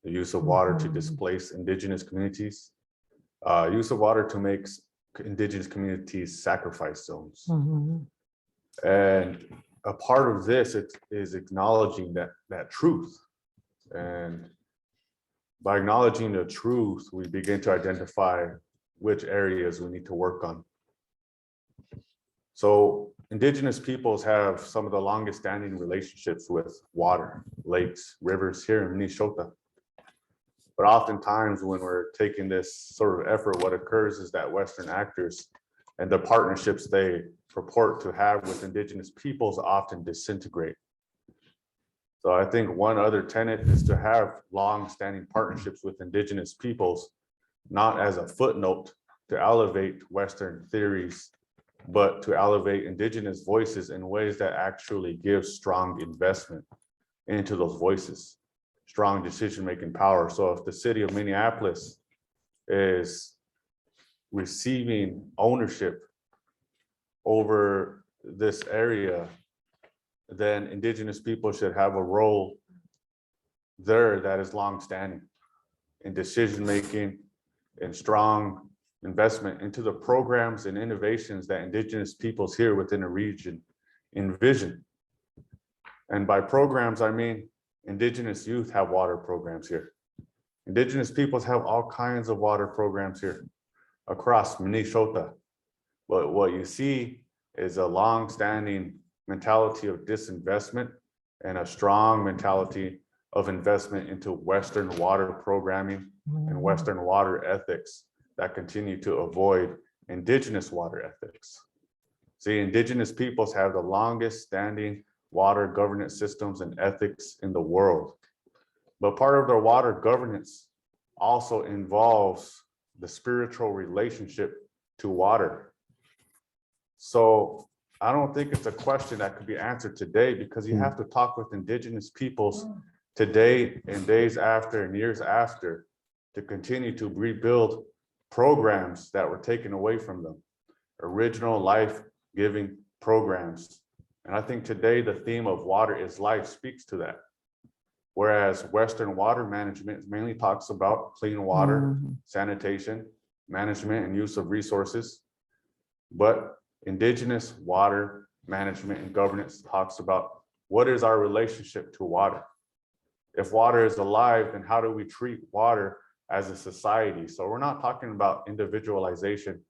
the use of water to displace indigenous communities, use of water to make indigenous communities sacrifice zones. And a part of this is acknowledging that truth. And by acknowledging the truth, we begin to identify which areas we need to work on. So indigenous peoples have some of the longest standing relationships with water, lakes, rivers here in Minnesota. But oftentimes when we're taking this sort of effort, what occurs is that Western actors and the partnerships they purport to have with indigenous peoples often disintegrate. So I think one other tenet is to have long-standing partnerships with indigenous peoples, not as a footnote to elevate Western theories, but to elevate indigenous voices in ways that actually give strong investment into those voices, strong decision-making power. So if the city of Minneapolis is receiving ownership over this area, then indigenous people should have a role there that is long-standing in decision-making and strong investment into the programs and innovations that indigenous peoples here within a region envision. And by programs, I mean indigenous youth have water programs here. Indigenous peoples have all kinds of water programs here across Minnesota. But what you see is a long-standing mentality of disinvestment and a strong mentality of investment into Western water programming and Western water ethics that continue to avoid indigenous water ethics. See, indigenous peoples have the longest standing water governance systems and ethics in the world. But part of their water governance also involves the spiritual relationship to water. So I don't think it's a question that could be answered today, because you have to talk with indigenous peoples today and days after and years after to continue to rebuild programs that were taken away from them, original life-giving programs. And I think today the theme of water is life speaks to that. Whereas Western water management mainly talks about clean water, sanitation, management and use of resources. But indigenous water management and governance talks about what is our relationship to water. If water is alive, then how do we treat water as a society? So we're not talking about individualization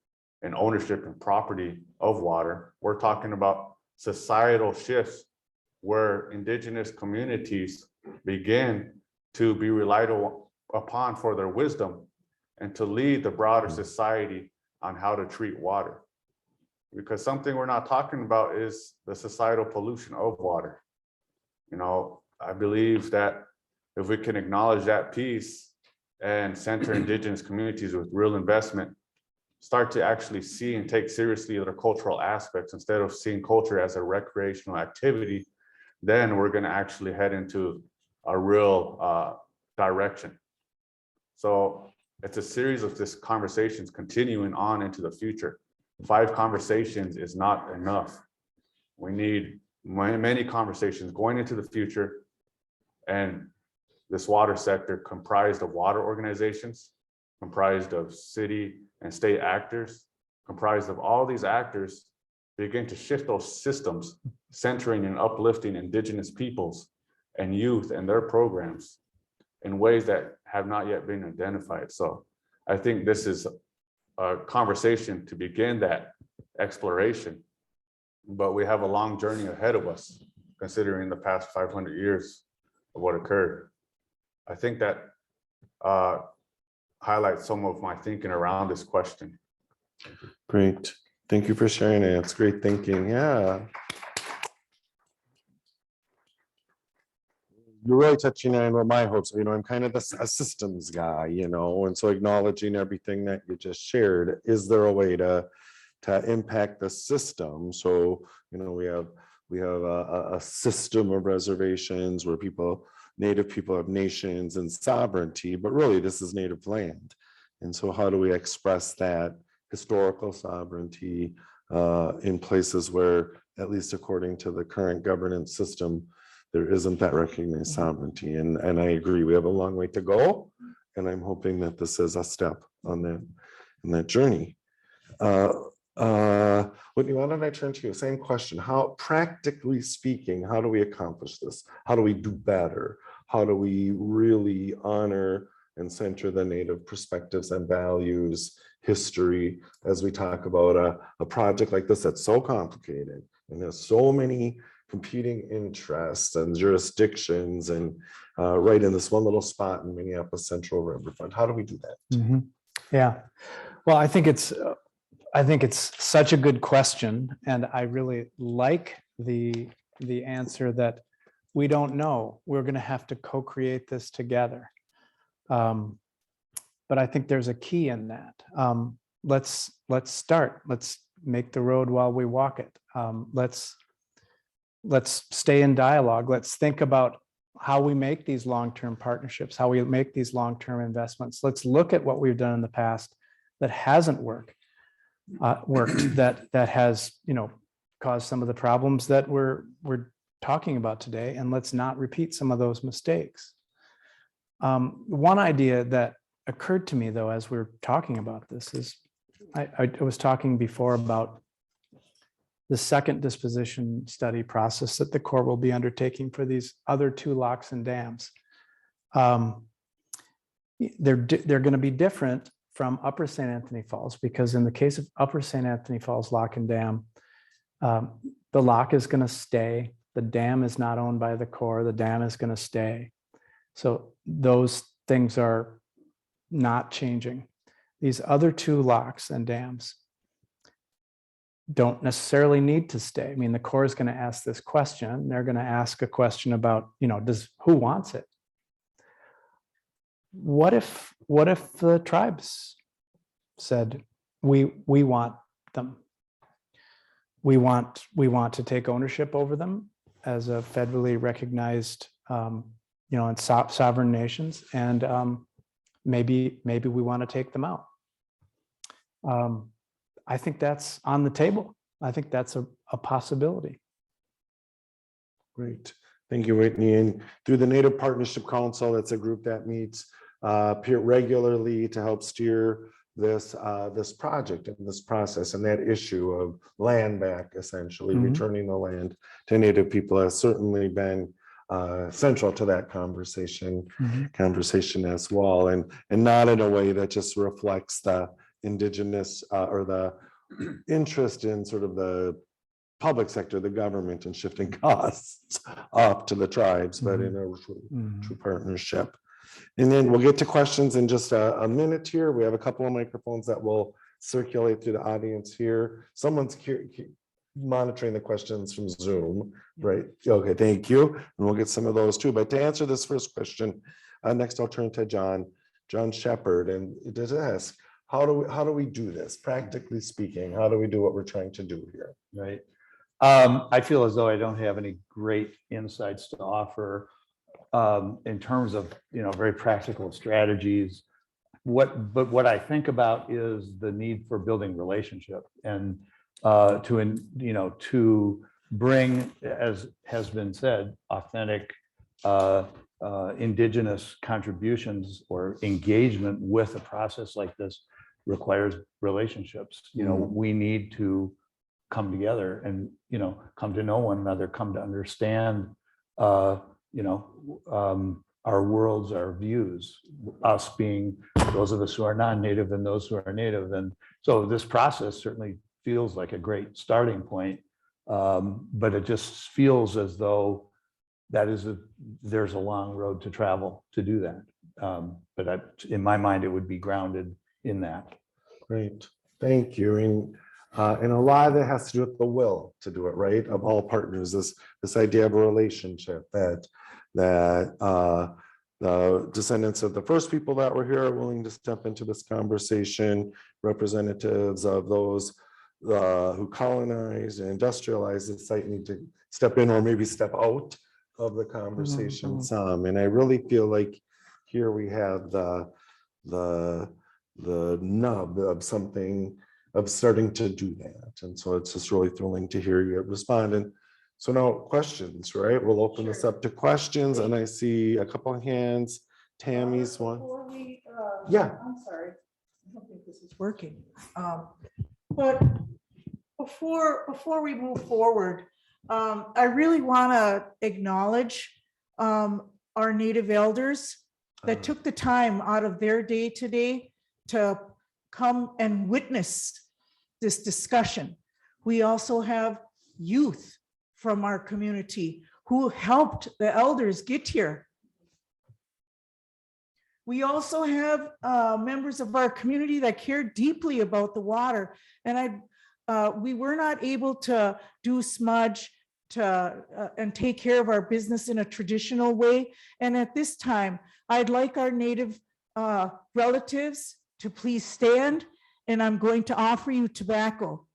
and ownership and property of water. We're talking about societal shifts where indigenous communities begin to be relied upon for their wisdom and to lead the broader society on how to treat water. Because something we're not talking about is the societal pollution of water. You know, I believe that if we can acknowledge that piece and center indigenous communities with real investment, start to actually see and take seriously their cultural aspects instead of seeing culture as a recreational activity, then we're going to actually head into a real direction. So it's a series of this conversations continuing on into the future. 5 conversations is not enough. We need many conversations going into the future, and this water sector comprised of water organizations, comprised of city and state actors, comprised of all these actors, begin to shift those systems, centering and uplifting indigenous peoples and youth and their programs in ways that have not yet been identified. So I think this is a conversation to begin that exploration, but we have a long journey ahead of us, considering the past 500 years of what occurred. I think that highlights some of my thinking around this question. Great. Thank you for sharing it. It's great thinking. Yeah. You're really touching on what my hopes are. You know, I'm kind of a systems guy, you know, and so acknowledging everything that you just shared. Is there a way to impact the system? So, you know, we have a system of reservations where Native people have nations and sovereignty, but really this is native land. And so how do we express that historical sovereignty in places where, at least according to the current governance system, there isn't that recognized sovereignty? And I agree, we have a long way to go. And I'm hoping that this is a step on that journey. Whitney, why don't I turn to you? Same question. How, practically speaking, how do we accomplish this? How do we do better? How do we really honor and center the Native perspectives and values, history, as we talk about a project like this that's so complicated and there's so many competing interests and jurisdictions, and right in this one little spot in Minneapolis Central Riverfront? How do we do that? Yeah, well, I think it's such a good question, and I really like the answer that we don't know. We're going to have to co-create this together. But I think there's a key in that. Let's start. Let's make the road while we walk it. Let's stay in dialogue. Let's think about how we make these long-term partnerships, how we make these long-term investments. Let's look at what we've done in the past that hasn't worked, that has, you know, caused some of the problems that we're talking about today, and let's not repeat some of those mistakes. One idea that occurred to me, though, as we were talking about this is, I was talking before about the second disposition study process that the Corps will be undertaking for these other 2 locks and dams. They're going to be different from Upper St. Anthony Falls, because in the case of Upper St. Anthony Falls Lock and Dam, the lock is going to stay. The dam is not owned by the Corps. The dam is going to stay. So those things are not changing. These other 2 locks and dams, don't necessarily need to stay. I mean, the Corps is going to ask this question. They're going to ask a question about, who wants it? What if the tribes said, we want them. We want to take ownership over them as a federally recognized, and sovereign nations, and maybe we want to take them out. I think that's on the table. I think that's a possibility. Great. Thank you, Whitney. And through the Native Partnership Council, that's a group that meets regularly to help steer this project and this process, and that issue of land back, essentially returning the land to Native people has certainly been central to that conversation as well, and not in a way that just reflects the indigenous or the interest in sort of the public sector, the government, and shifting costs up to the tribes, but in a true partnership. And then we'll get to questions in just a minute here. We have a couple of microphones that will circulate through the audience here. Someone's monitoring the questions from Zoom, right? Okay, thank you. And we'll get some of those too. But to answer this first question, next I'll turn to John Shepard, and it does ask, how do we do this? Practically speaking, how do we do what we're trying to do here? Right. I feel as though I don't have any great insights to offer in terms of very practical strategies. But what I think about is the need for building relationship and to bring, as has been said, authentic indigenous contributions or engagement with a process like this requires relationships. We need to come together and come to know one another, come to understand our worlds, our views, us being those of us who are non-native and those who are native. And so this process certainly feels like a great starting point, but it just feels as though there's a long road to travel to do that. But in my mind, it would be grounded in that. Great, thank you. And a lot of it has to do with the will to do it, right? Of all partners, this idea of a relationship that the descendants of the first people that were here are willing to step into this conversation, representatives of those who colonized and industrialized the site need to step in or maybe step out of the conversation some. And I really feel like here we have the nub of something, of starting to do that. And so it's just really thrilling to hear you respond. And so now questions, right? We'll open this up to questions, and I see a couple of hands. Tammy's one. Yeah. I'm sorry. I don't think this is working. But before we move forward, I really want to acknowledge our Native elders that took the time out of their day today to come and witness this discussion. We also have youth from our community who helped the elders get here. We also have members of our community that care deeply about the water. And we were not able to do smudge and take care of our business in a traditional way. And at this time, I'd like our Native relatives to please stand, and I'm going to offer you tobacco.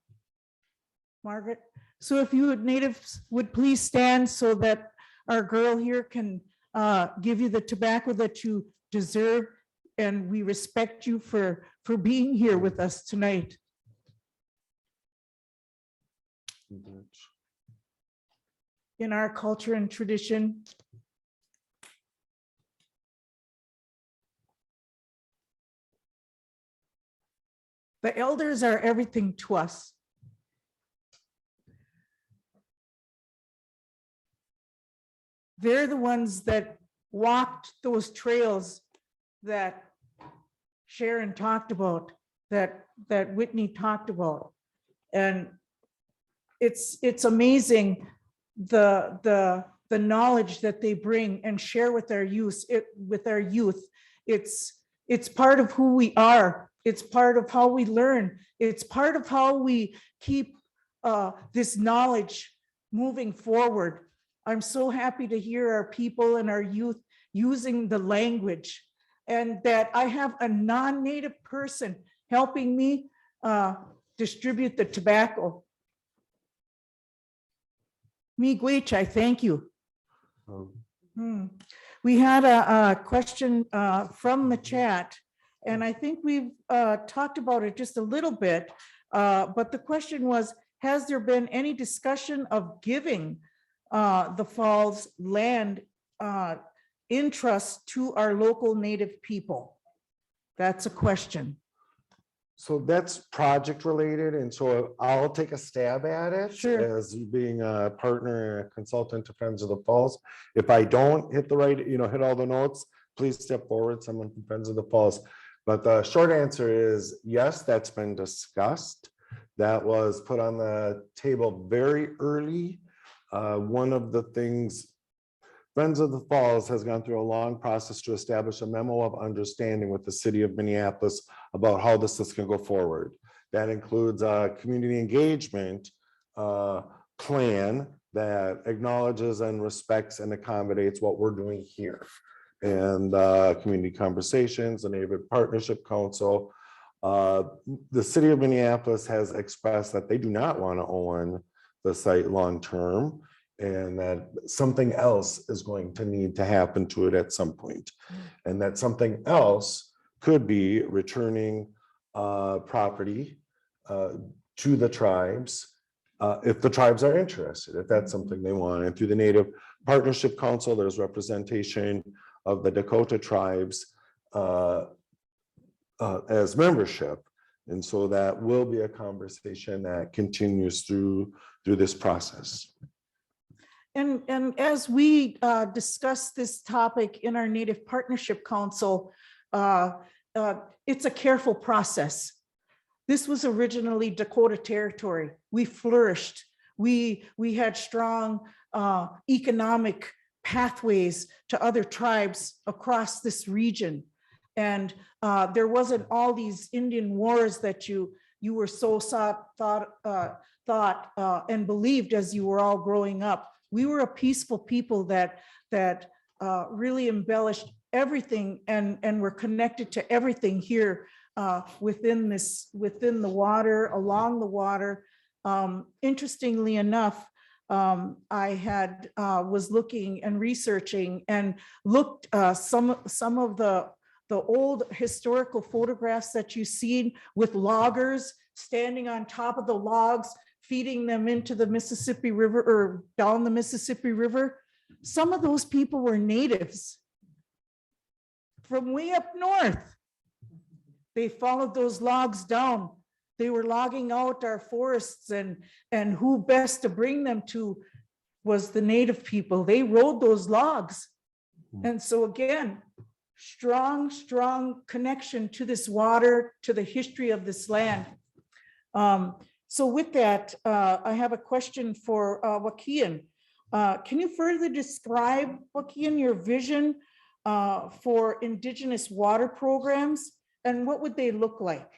Margaret, so if you natives would please stand so that our girl here can give you the tobacco that you deserve, and we respect you for being here with us tonight. In our culture and tradition, the elders are everything to us. They're the ones that walked those trails that Sharon talked about, that Whitney talked about. And it's amazing the knowledge that they bring and share with our youth. It's part of who we are. It's part of how we learn. It's part of how we keep this knowledge moving forward. I'm so happy to hear our people and our youth using the language, and that I have a non-native person helping me distribute the tobacco. Miigwech, I thank you. We had a question from the chat, and I think we've talked about it just a little bit, but the question was, has there been any discussion of giving the falls land in trust to our local Native people? That's a question. So that's project related, and so I'll take a stab at it. Sure. As being a partner and a consultant to Friends of the Falls. If I don't hit the right, hit all the notes, please step forward, someone from Friends of the Falls. But the short answer is yes, that's been discussed. That was put on the table very early. One of the things, Friends of the Falls has gone through a long process to establish a memo of understanding with the city of Minneapolis about how this is going to go forward. That includes a community engagement plan that acknowledges and respects and accommodates what we're doing here. And community conversations, the Neighborhood Partnership Council. The city of Minneapolis has expressed that they do not want to own the site long-term, and that something else is going to need to happen to it at some point. And that something else could be returning property to the tribes if the tribes are interested, if that's something they want. And through the Native Partnership Council, there's representation of the Dakota tribes as membership. And so that will be a conversation that continues through this process. And as we discuss this topic in our Native Partnership Council, it's a careful process. This was originally Dakota territory. We flourished. We had strong economic pathways to other tribes across this region. And there wasn't all these Indian wars that you were so thought and believed as you were all growing up. We were a peaceful people that really embellished everything and were connected to everything here within the water, along the water. Interestingly enough, I was looking and researching and looked some of the old historical photographs that you see with loggers standing on top of the logs, feeding them into the Mississippi River or down the Mississippi River. Some of those people were natives from way up north. They followed those logs down. They were logging out our forests, and who best to bring them to was the Native people. They rode those logs. And so again, strong connection to this water, to the history of this land. So with that, I have a question for Wakinyan. Can you further describe, Wakinyan, your vision for Indigenous water programs, and what would they look like?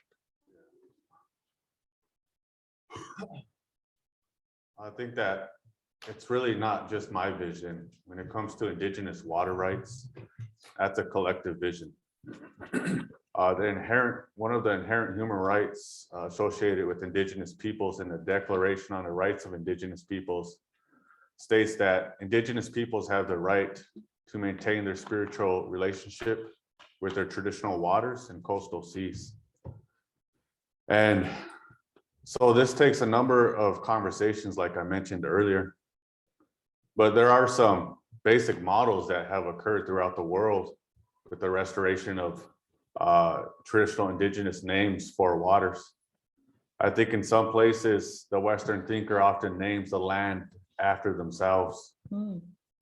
I think that it's really not just my vision. When it comes to Indigenous water rights, that's a collective vision. One of the inherent human rights associated with Indigenous peoples in the Declaration on the Rights of Indigenous Peoples states that Indigenous peoples have the right to maintain their spiritual relationship with their traditional waters and coastal seas. And so this takes a number of conversations, like I mentioned earlier, but there are some basic models that have occurred throughout the world with the restoration of traditional Indigenous names for waters. I think in some places, the Western thinker often names the land after themselves.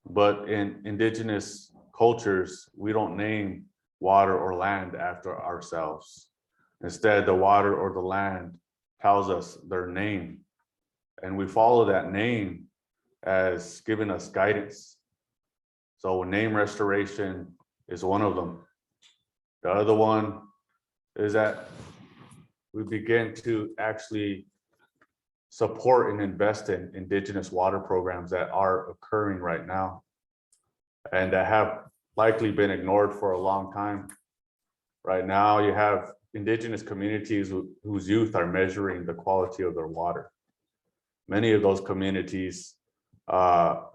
But in Indigenous cultures, we don't name water or land after ourselves. Instead, the water or the land tells us their name, and we follow that name as giving us guidance. So name restoration is one of them. The other one is that we begin to actually support and invest in indigenous water programs that are occurring right now and that have likely been ignored for a long time. Right now, you have indigenous communities whose youth are measuring the quality of their water. Many of those communities have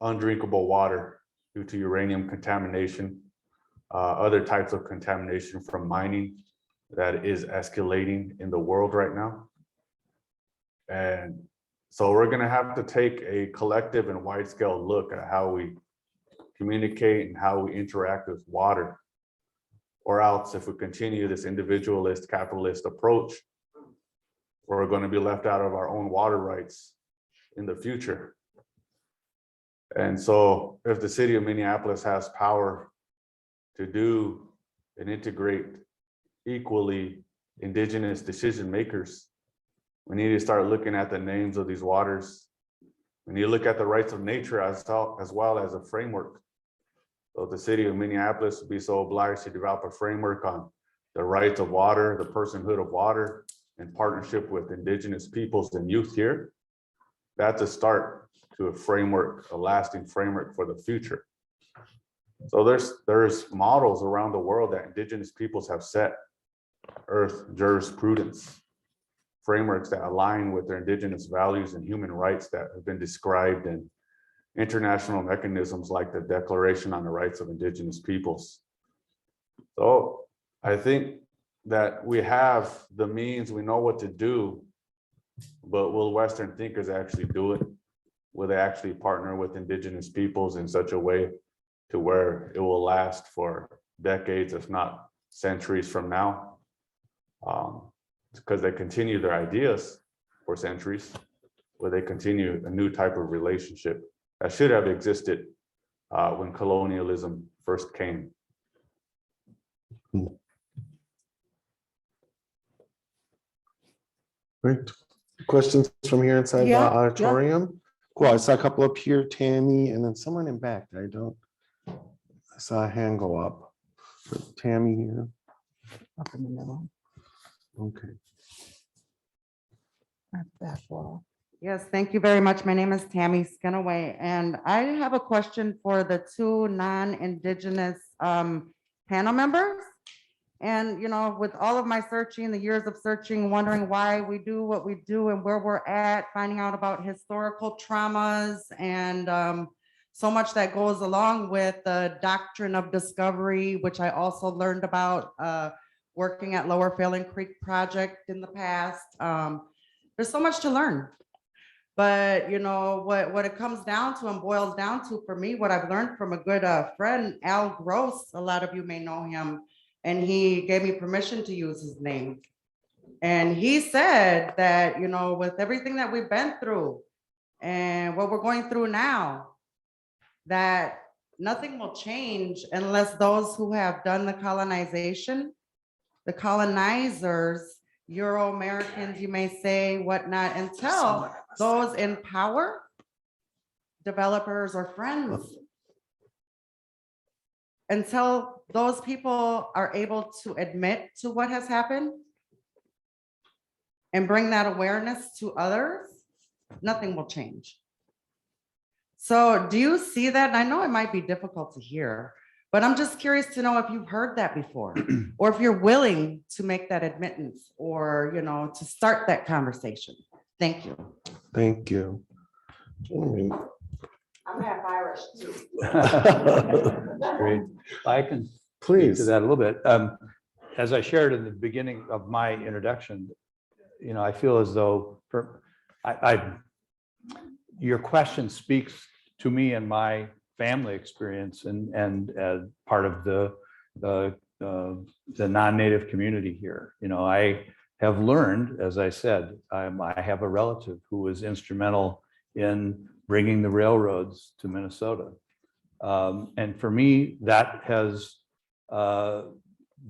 undrinkable water due to uranium contamination, other types of contamination from mining that is escalating in the world right now. And so we're going to have to take a collective and wide scale look at how we communicate and how we interact with water. Or else, if we continue this individualist capitalist approach, we're going to be left out of our own water rights in the future. And so if the city of Minneapolis has power to do and integrate equally indigenous decision makers, we need to start looking at the names of these waters. We need to look at the rights of nature as well as a framework. So the city of Minneapolis would be so obliged to develop a framework on the rights of water, the personhood of water, in partnership with indigenous peoples and youth here. That's a start to a framework, a lasting framework for the future. So there's models around the world that indigenous peoples have set, earth jurisprudence, frameworks that align with their indigenous values and human rights that have been described in international mechanisms like the Declaration on the Rights of Indigenous Peoples. So I think that we have the means, we know what to do, but will Western thinkers actually do it? Will they actually partner with indigenous peoples in such a way to where it will last for decades, if not centuries from now? Because they continue their ideas for centuries, where they continue a new type of relationship that should have existed when colonialism first came. Great. Questions from here inside the auditorium? Cool. I saw a couple up here, Tammy, and then someone in back. I saw a hand go up. So Tammy here. Up in the middle. Okay. At that wall. Yes, thank you very much. My name is Tammy Skinaway, and I have a question for the two non-Indigenous panel members. And, you know, with all of my searching, the years of searching, wondering why we do what we do and where we're at, finding out about historical traumas and so much that goes along with the doctrine of discovery, which I also learned about working at Lower Failing Creek Project in the past. There's so much to learn. But you know, what it comes down to and boils down to for me, what I've learned from a good friend, Al Gross, a lot of you may know him, and he gave me permission to use his name. And he said that, you know, with everything that we've been through and what we're going through now, that nothing will change unless those who have done the colonization, the colonizers, Euro-Americans, you may say, whatnot, until those in power, developers or friends, until those people are able to admit to what has happened and bring that awareness to others, nothing will change. So do you see that? And I know it might be difficult to hear, but I'm just curious to know if you've heard that before, or if you're willing to make that admittance, or, you know, to start that conversation. Thank you. Thank you. I'm half Irish too. Great. I can speak Please. to that a little bit. As I shared in the beginning of my introduction, you know, I feel as though your question speaks to me and my family experience and part of the non-native community here. You know, I have learned, as I said, I have a relative who was instrumental in bringing the railroads to Minnesota. And for me, that has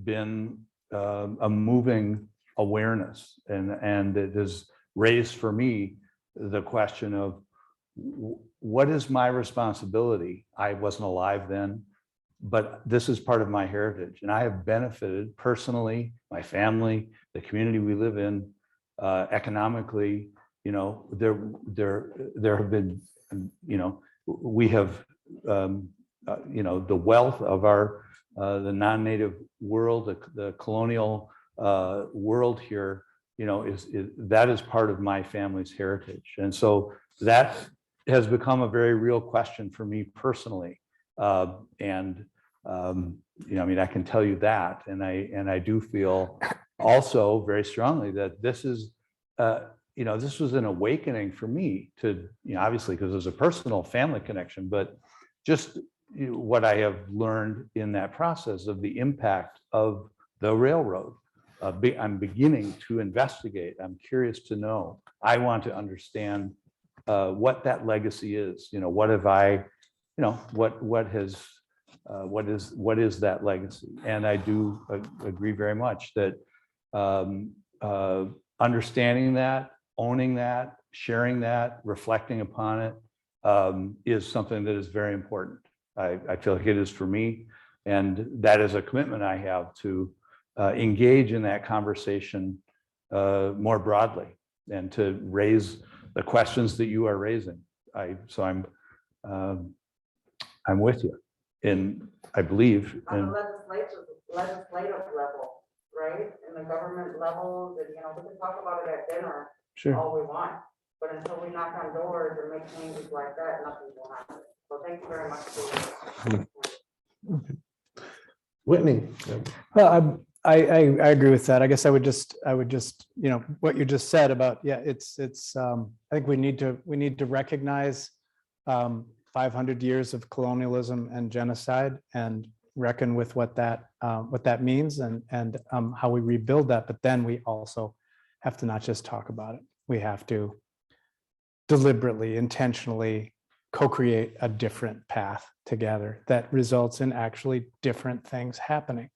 been a moving awareness. And it has raised for me the question of what is my responsibility? I wasn't alive then, but this is part of my heritage. And I have benefited personally, my family, the community we live in, economically, there have been, we have, the wealth of our, the non-native world, the colonial world here, that is part of my family's heritage. And so that has become a very real question for me personally. I can tell you that, and I do feel also very strongly that this is, this was an awakening for me to, obviously because there's a personal family connection, but just what I have learned in that process of the impact of the railroad. I'm beginning to investigate. I'm curious to know. I want to understand what that legacy is. What have I, what is that legacy? And I do agree very much that understanding that, owning that, sharing that, reflecting upon it is something that is very important. I feel like it is for me, and that is a commitment I have to engage in that conversation more broadly and to raise the questions that you are raising. So I'm with you, and I believe on the legislative level, right? In the government levels, and we can talk about it at dinner all we want, but until we knock on doors and make changes like that, nothing will happen. So thank you very much for Whitney. Well, I agree with that. I guess I would just, what you just said about, it's I think we need to recognize 500 years of colonialism and genocide and reckon with what that means and how we rebuild that. But then we also have to not just talk about it. We have to deliberately, intentionally co-create a different path together that results in actually different things happening.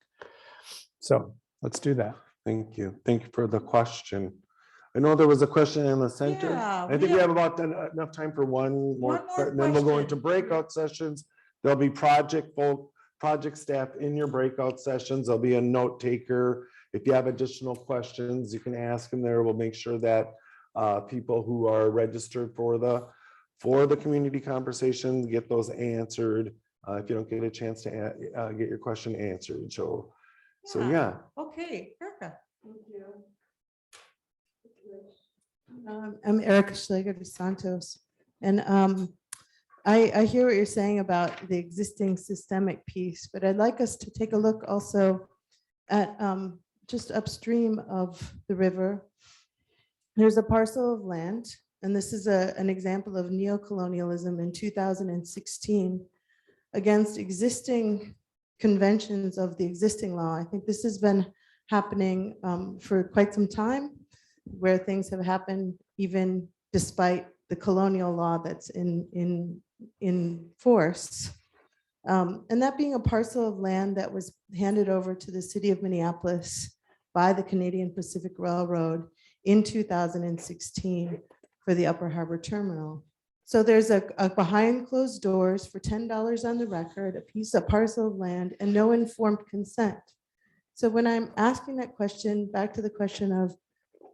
So let's do that. Thank you. Thank you for the question. I know there was a question in the center. Yeah, I think we have about enough time for one more, and then we'll go into breakout sessions. There'll be project staff in your breakout sessions. There'll be a note taker. If you have additional questions, you can ask them there. We'll make sure that people who are registered for the community conversation get those answered. If you don't get a chance to get your question answered. So yeah. Okay, Erica. Thank you. I'm Erica Schleger dos Santos, and I hear what you're saying about the existing systemic piece, but I'd like us to take a look also at just upstream of the river. There's a parcel of land, and this is an example of neocolonialism in 2016 against existing conventions of the existing law. I think this has been happening for quite some time, where things have happened even despite the colonial law that's in force. And that being a parcel of land that was handed over to the city of Minneapolis by the Canadian Pacific Railroad in 2016 for the Upper Harbor Terminal. So there's a behind closed doors for $10 on the record, a parcel of land and no informed consent. So when I'm asking that question, back to the question of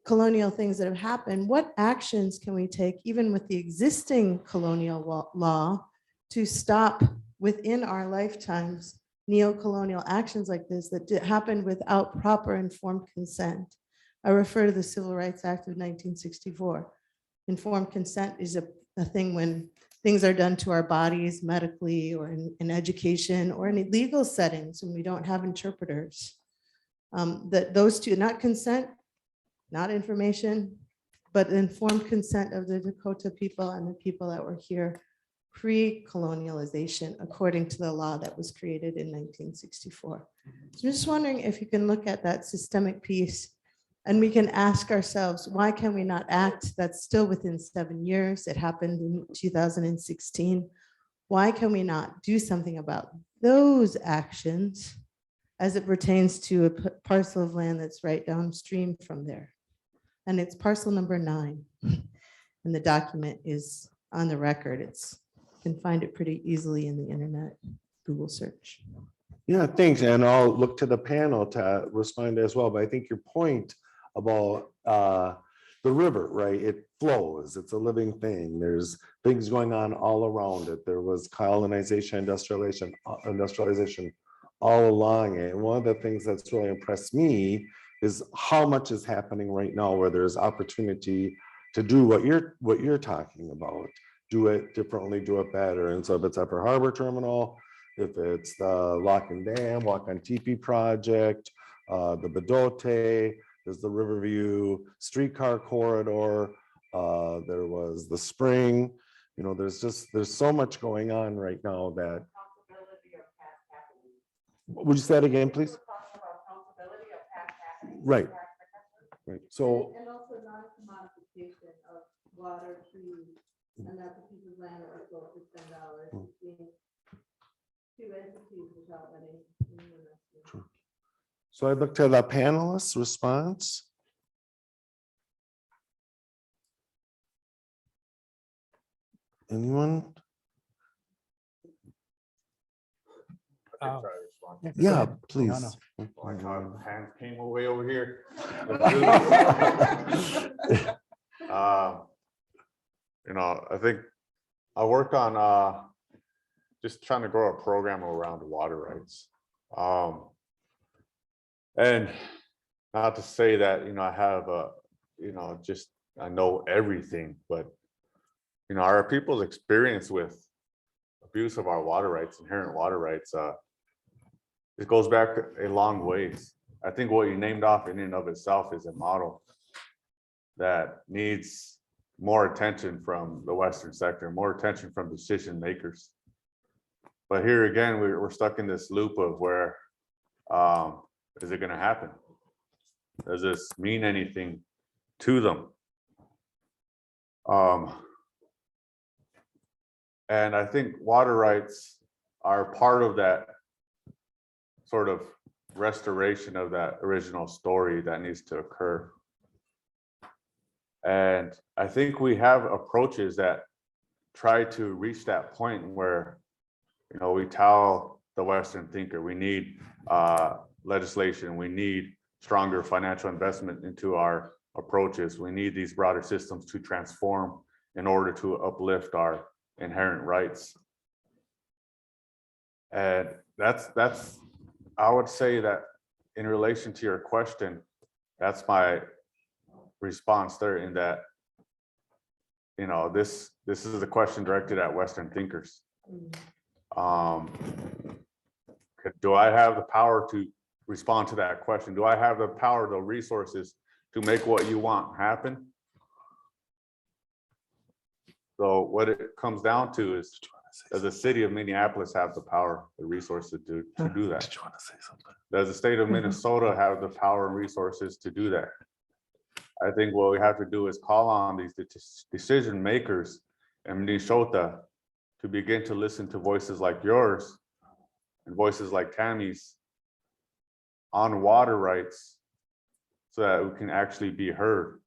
colonial things that have happened, what actions can we take even with the existing colonial law to stop within our lifetimes neo-colonial actions like this that happened without proper informed consent? I refer to the Civil Rights Act of 1964. Informed consent is a thing when things are done to our bodies medically or in education or in legal settings when we don't have interpreters. That those two, not consent, not information, but informed consent of the Dakota people and the people that were here pre-colonialization, according to the law that was created in 1964. So I'm just wondering if you can look at that systemic piece and we can ask ourselves, why can we not act? That's still within 7 years. It happened in 2016. Why can we not do something about those actions as it pertains to a parcel of land that's right downstream from there? And it's parcel number 9. And the document is on the record. You can find it pretty easily in the internet, Google search. Yeah, thanks. And I'll look to the panel to respond as well. But I think your point about the river, right? It flows. It's a living thing. There's things going on all around it. There was colonization, industrialization all along it. And one of the things that's really impressed me is how much is happening right now where there's opportunity to do what you're talking about. Do it differently, do it better. And so if it's Upper Harbor Terminal, if it's the Lock and Dam, Wakantipi project, the Bedote, there's the Riverview streetcar corridor, there was the spring, you know, there's so much going on right now that. Would you say that again, please? Right. Right. So. And also non-commodification of water, trees, and that the piece of land that was sold for $10 between two entities without any investment. So I looked at the panelists' response. Anyone? Yeah, please. Like how hands came away over here. You know, I think I worked on just trying to grow a program around water rights. And not to say that, you know, I have you know, just I know everything, but you know, our people's experience with abuse of our water rights, inherent water rights, it goes back a long ways. I think what you named off in and of itself is a model that needs more attention from the Western sector, more attention from decision makers. But here again, we're stuck in this loop of where, is it gonna happen? Does this mean anything to them? And I think water rights are part of that sort of restoration of that original story that needs to occur. And I think we have approaches that try to reach that point where, you know, we tell the Western thinker, we need legislation, we need stronger financial investment into our approaches, we need these broader systems to transform in order to uplift our inherent rights. And that's I would say that in relation to your question, that's my response there, in that, you know, this is a question directed at Western thinkers. Do I have the power to respond to that question? Do I have the power, the resources to make what you want happen? So what it comes down to is, does the city of Minneapolis have the power, the resources to do that? Did you want to say something? Does the state of Minnesota have the power and resources to do that? I think what we have to do is call on these decision makers in Minnesota to begin to listen to voices like yours and voices like Tammy's on water rights, so that we can actually be heard.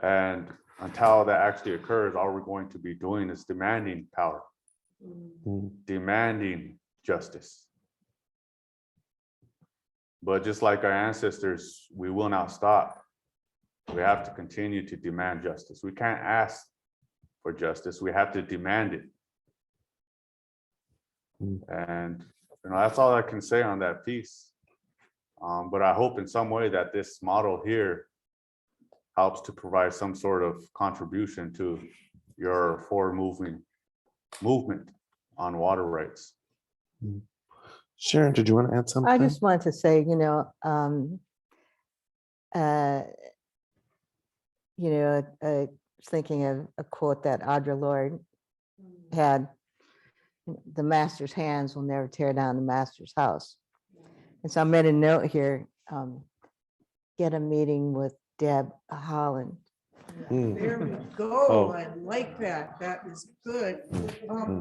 And until that actually occurs, all we're going to be doing is demanding power, demanding justice. But just like our ancestors, we will not stop. We have to continue to demand justice. We can't ask for justice, we have to demand it. And you know, that's all I can say on that piece. But I hope in some way that this model here helps to provide some sort of contribution to your forward movement on water rights. Sharon, did you want to add something? I just want to say, you know, I was thinking of a quote that Audre Lorde had: "The master's hands will never tear down the master's house." And so I made a note here, get a meeting with Deb Holland. There we go. I like that. That is good.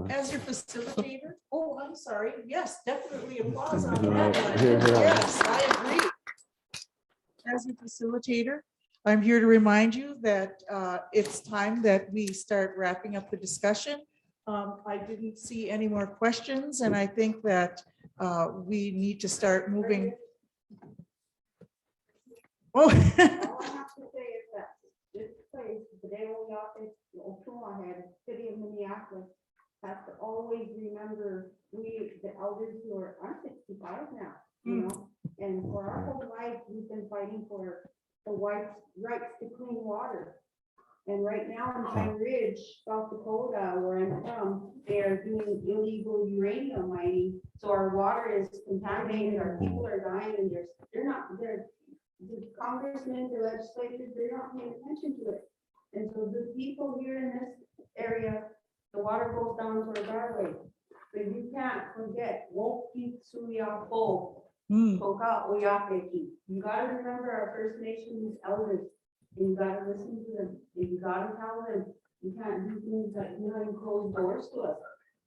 As your facilitator, oh, I'm sorry. Yes, definitely applause on that one. Yes, I agree. As your facilitator, I'm here to remind you that it's time that we start wrapping up the discussion. I didn't see any more questions, and I think that we need to start moving. Oh. Minneapolis has to always remember we, the elders who are, I'm 65 now, you know, and for our whole life, we've been fighting for the whites' rights to clean water. And right now in Pine Ridge, South Dakota, where I'm from, they're doing illegal uranium mining. So our water is contaminated, our people are dying, and the congressmen, the legislators, they're not paying attention to it. And so the people here in this area, the water goes down to our driveway. But you can't forget, Woki Suya Po, Toka Oyapeki. You gotta remember our First Nations elders. And you gotta listen to them, and you gotta tell them, you can't do things like behind closed doors to us,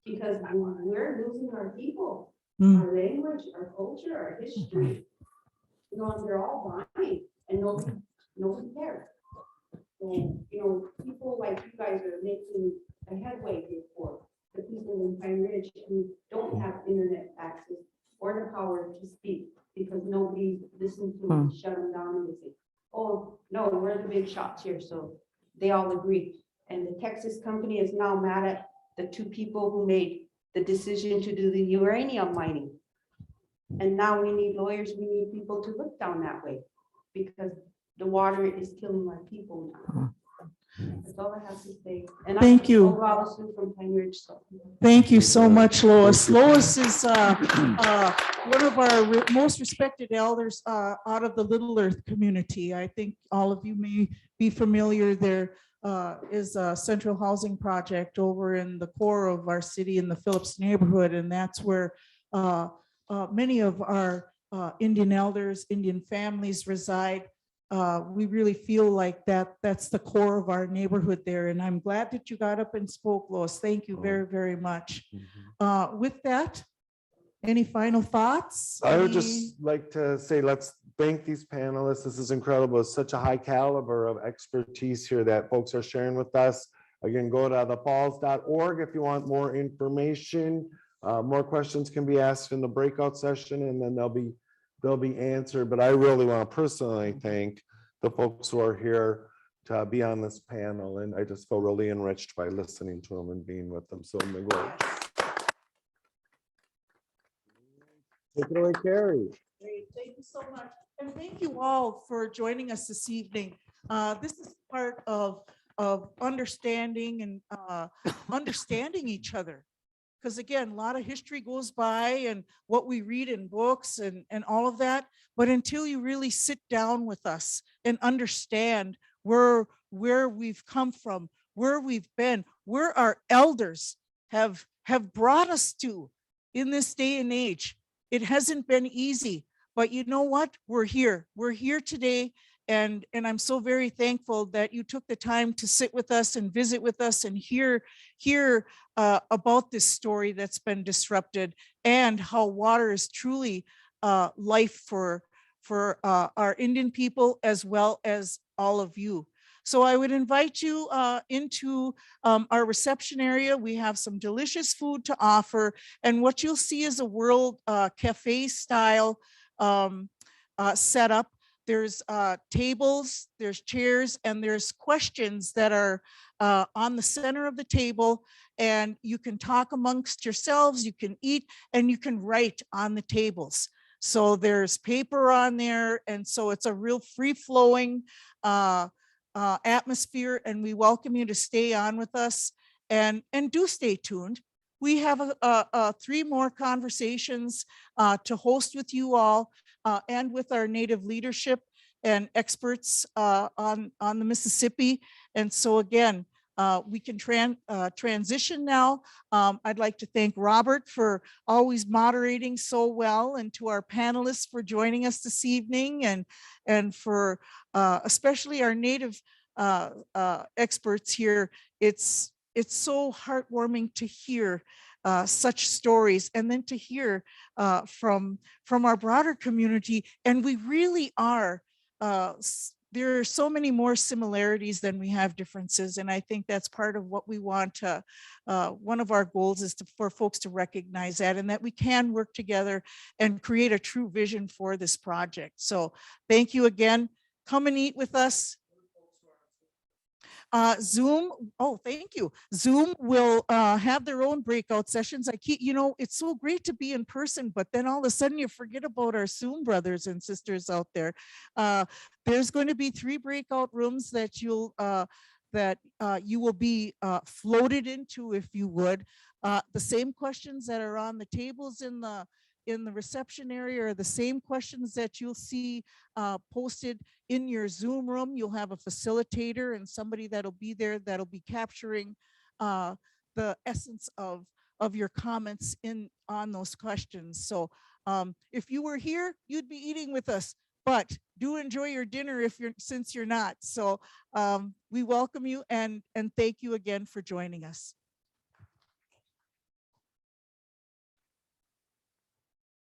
because we're losing our people, our language, our culture, our history. You know, and they're all dying, and nobody cares. So, you know, people like you guys are making a headway here for the people in Pine Ridge who don't have internet access or the power to speak, because nobody listens to them, shut them down, and they say, oh, no, we're the big shots here, so they all agree. And the Texas company is now mad at the two people who made the decision to do the uranium mining. And now we need lawyers, we need people to look down that way, because the water is killing our people now. That's all I have to say. And Thank you. From Pine Ridge, so. Thank you so much, Lois. Lois is one of our most respected elders out of the Little Earth community. I think all of you may be familiar. There is a central housing project over in the core of our city in the Phillips neighborhood, and that's where many of our Indian elders, Indian families reside. We really feel like that's the core of our neighborhood there. And I'm glad that you got up and spoke, Lois. Thank you very, very much. With that, any final thoughts? I would just like to say, let's thank these panelists. This is incredible. It's such a high caliber of expertise here that folks are sharing with us. Again, go to thefalls.org if you want more information. More questions can be asked in the breakout session, and then they'll be answered. But I really want to personally thank the folks who are here to be on this panel. And I just feel really enriched by listening to them and being with them. So Miguel. Take it away, Carrie. Great, thank you so much. And thank you all for joining us this evening. This is part of understanding and understanding each other. Because again, a lot of history goes by and what we read in books and all of that. But until you really sit down with us and understand where we've come from, where we've been, where our elders have brought us to in this day and age, it hasn't been easy. But you know what? We're here. We're here today. And I'm so very thankful that you took the time to sit with us and visit with us and hear about this story that's been disrupted and how water is truly life for our Indian people as well as all of you. So I would invite you into our reception area. We have some delicious food to offer. And what you'll see is a world cafe style setup. There's tables, there's chairs, and there's questions that are on the center of the table. And you can talk amongst yourselves, you can eat, and you can write on the tables. So there's paper on there. And so it's a real free-flowing atmosphere. And we welcome you to stay on with us and do stay tuned. We have 3 more conversations to host with you all and with our Native leadership and experts on the Mississippi. And so again, we can transition now. I'd like to thank Robert for always moderating so well, and to our panelists for joining us this evening, and for especially our Native experts here. It's so heartwarming to hear such stories, and then to hear from our broader community. And we really are, there are so many more similarities than we have differences. And I think that's part of what we want to, one of our goals is for folks to recognize that, and that we can work together and create a true vision for this project. So thank you again. Come and eat with us. Zoom, oh, thank you. Zoom will have their own breakout sessions. I keep, you know, it's so great to be in person, but then all of a sudden you forget about our Zoom brothers and sisters out there. There's going to be 3 breakout rooms that you will be floated into, if you would. The same questions that are on the tables in the reception area are the same questions that you'll see posted in your Zoom room. You'll have a facilitator and somebody that'll be there that'll be capturing the essence of your comments on those questions. So if you were here, you'd be eating with us, but do enjoy your dinner since you're not. So we welcome you and thank you again for joining us.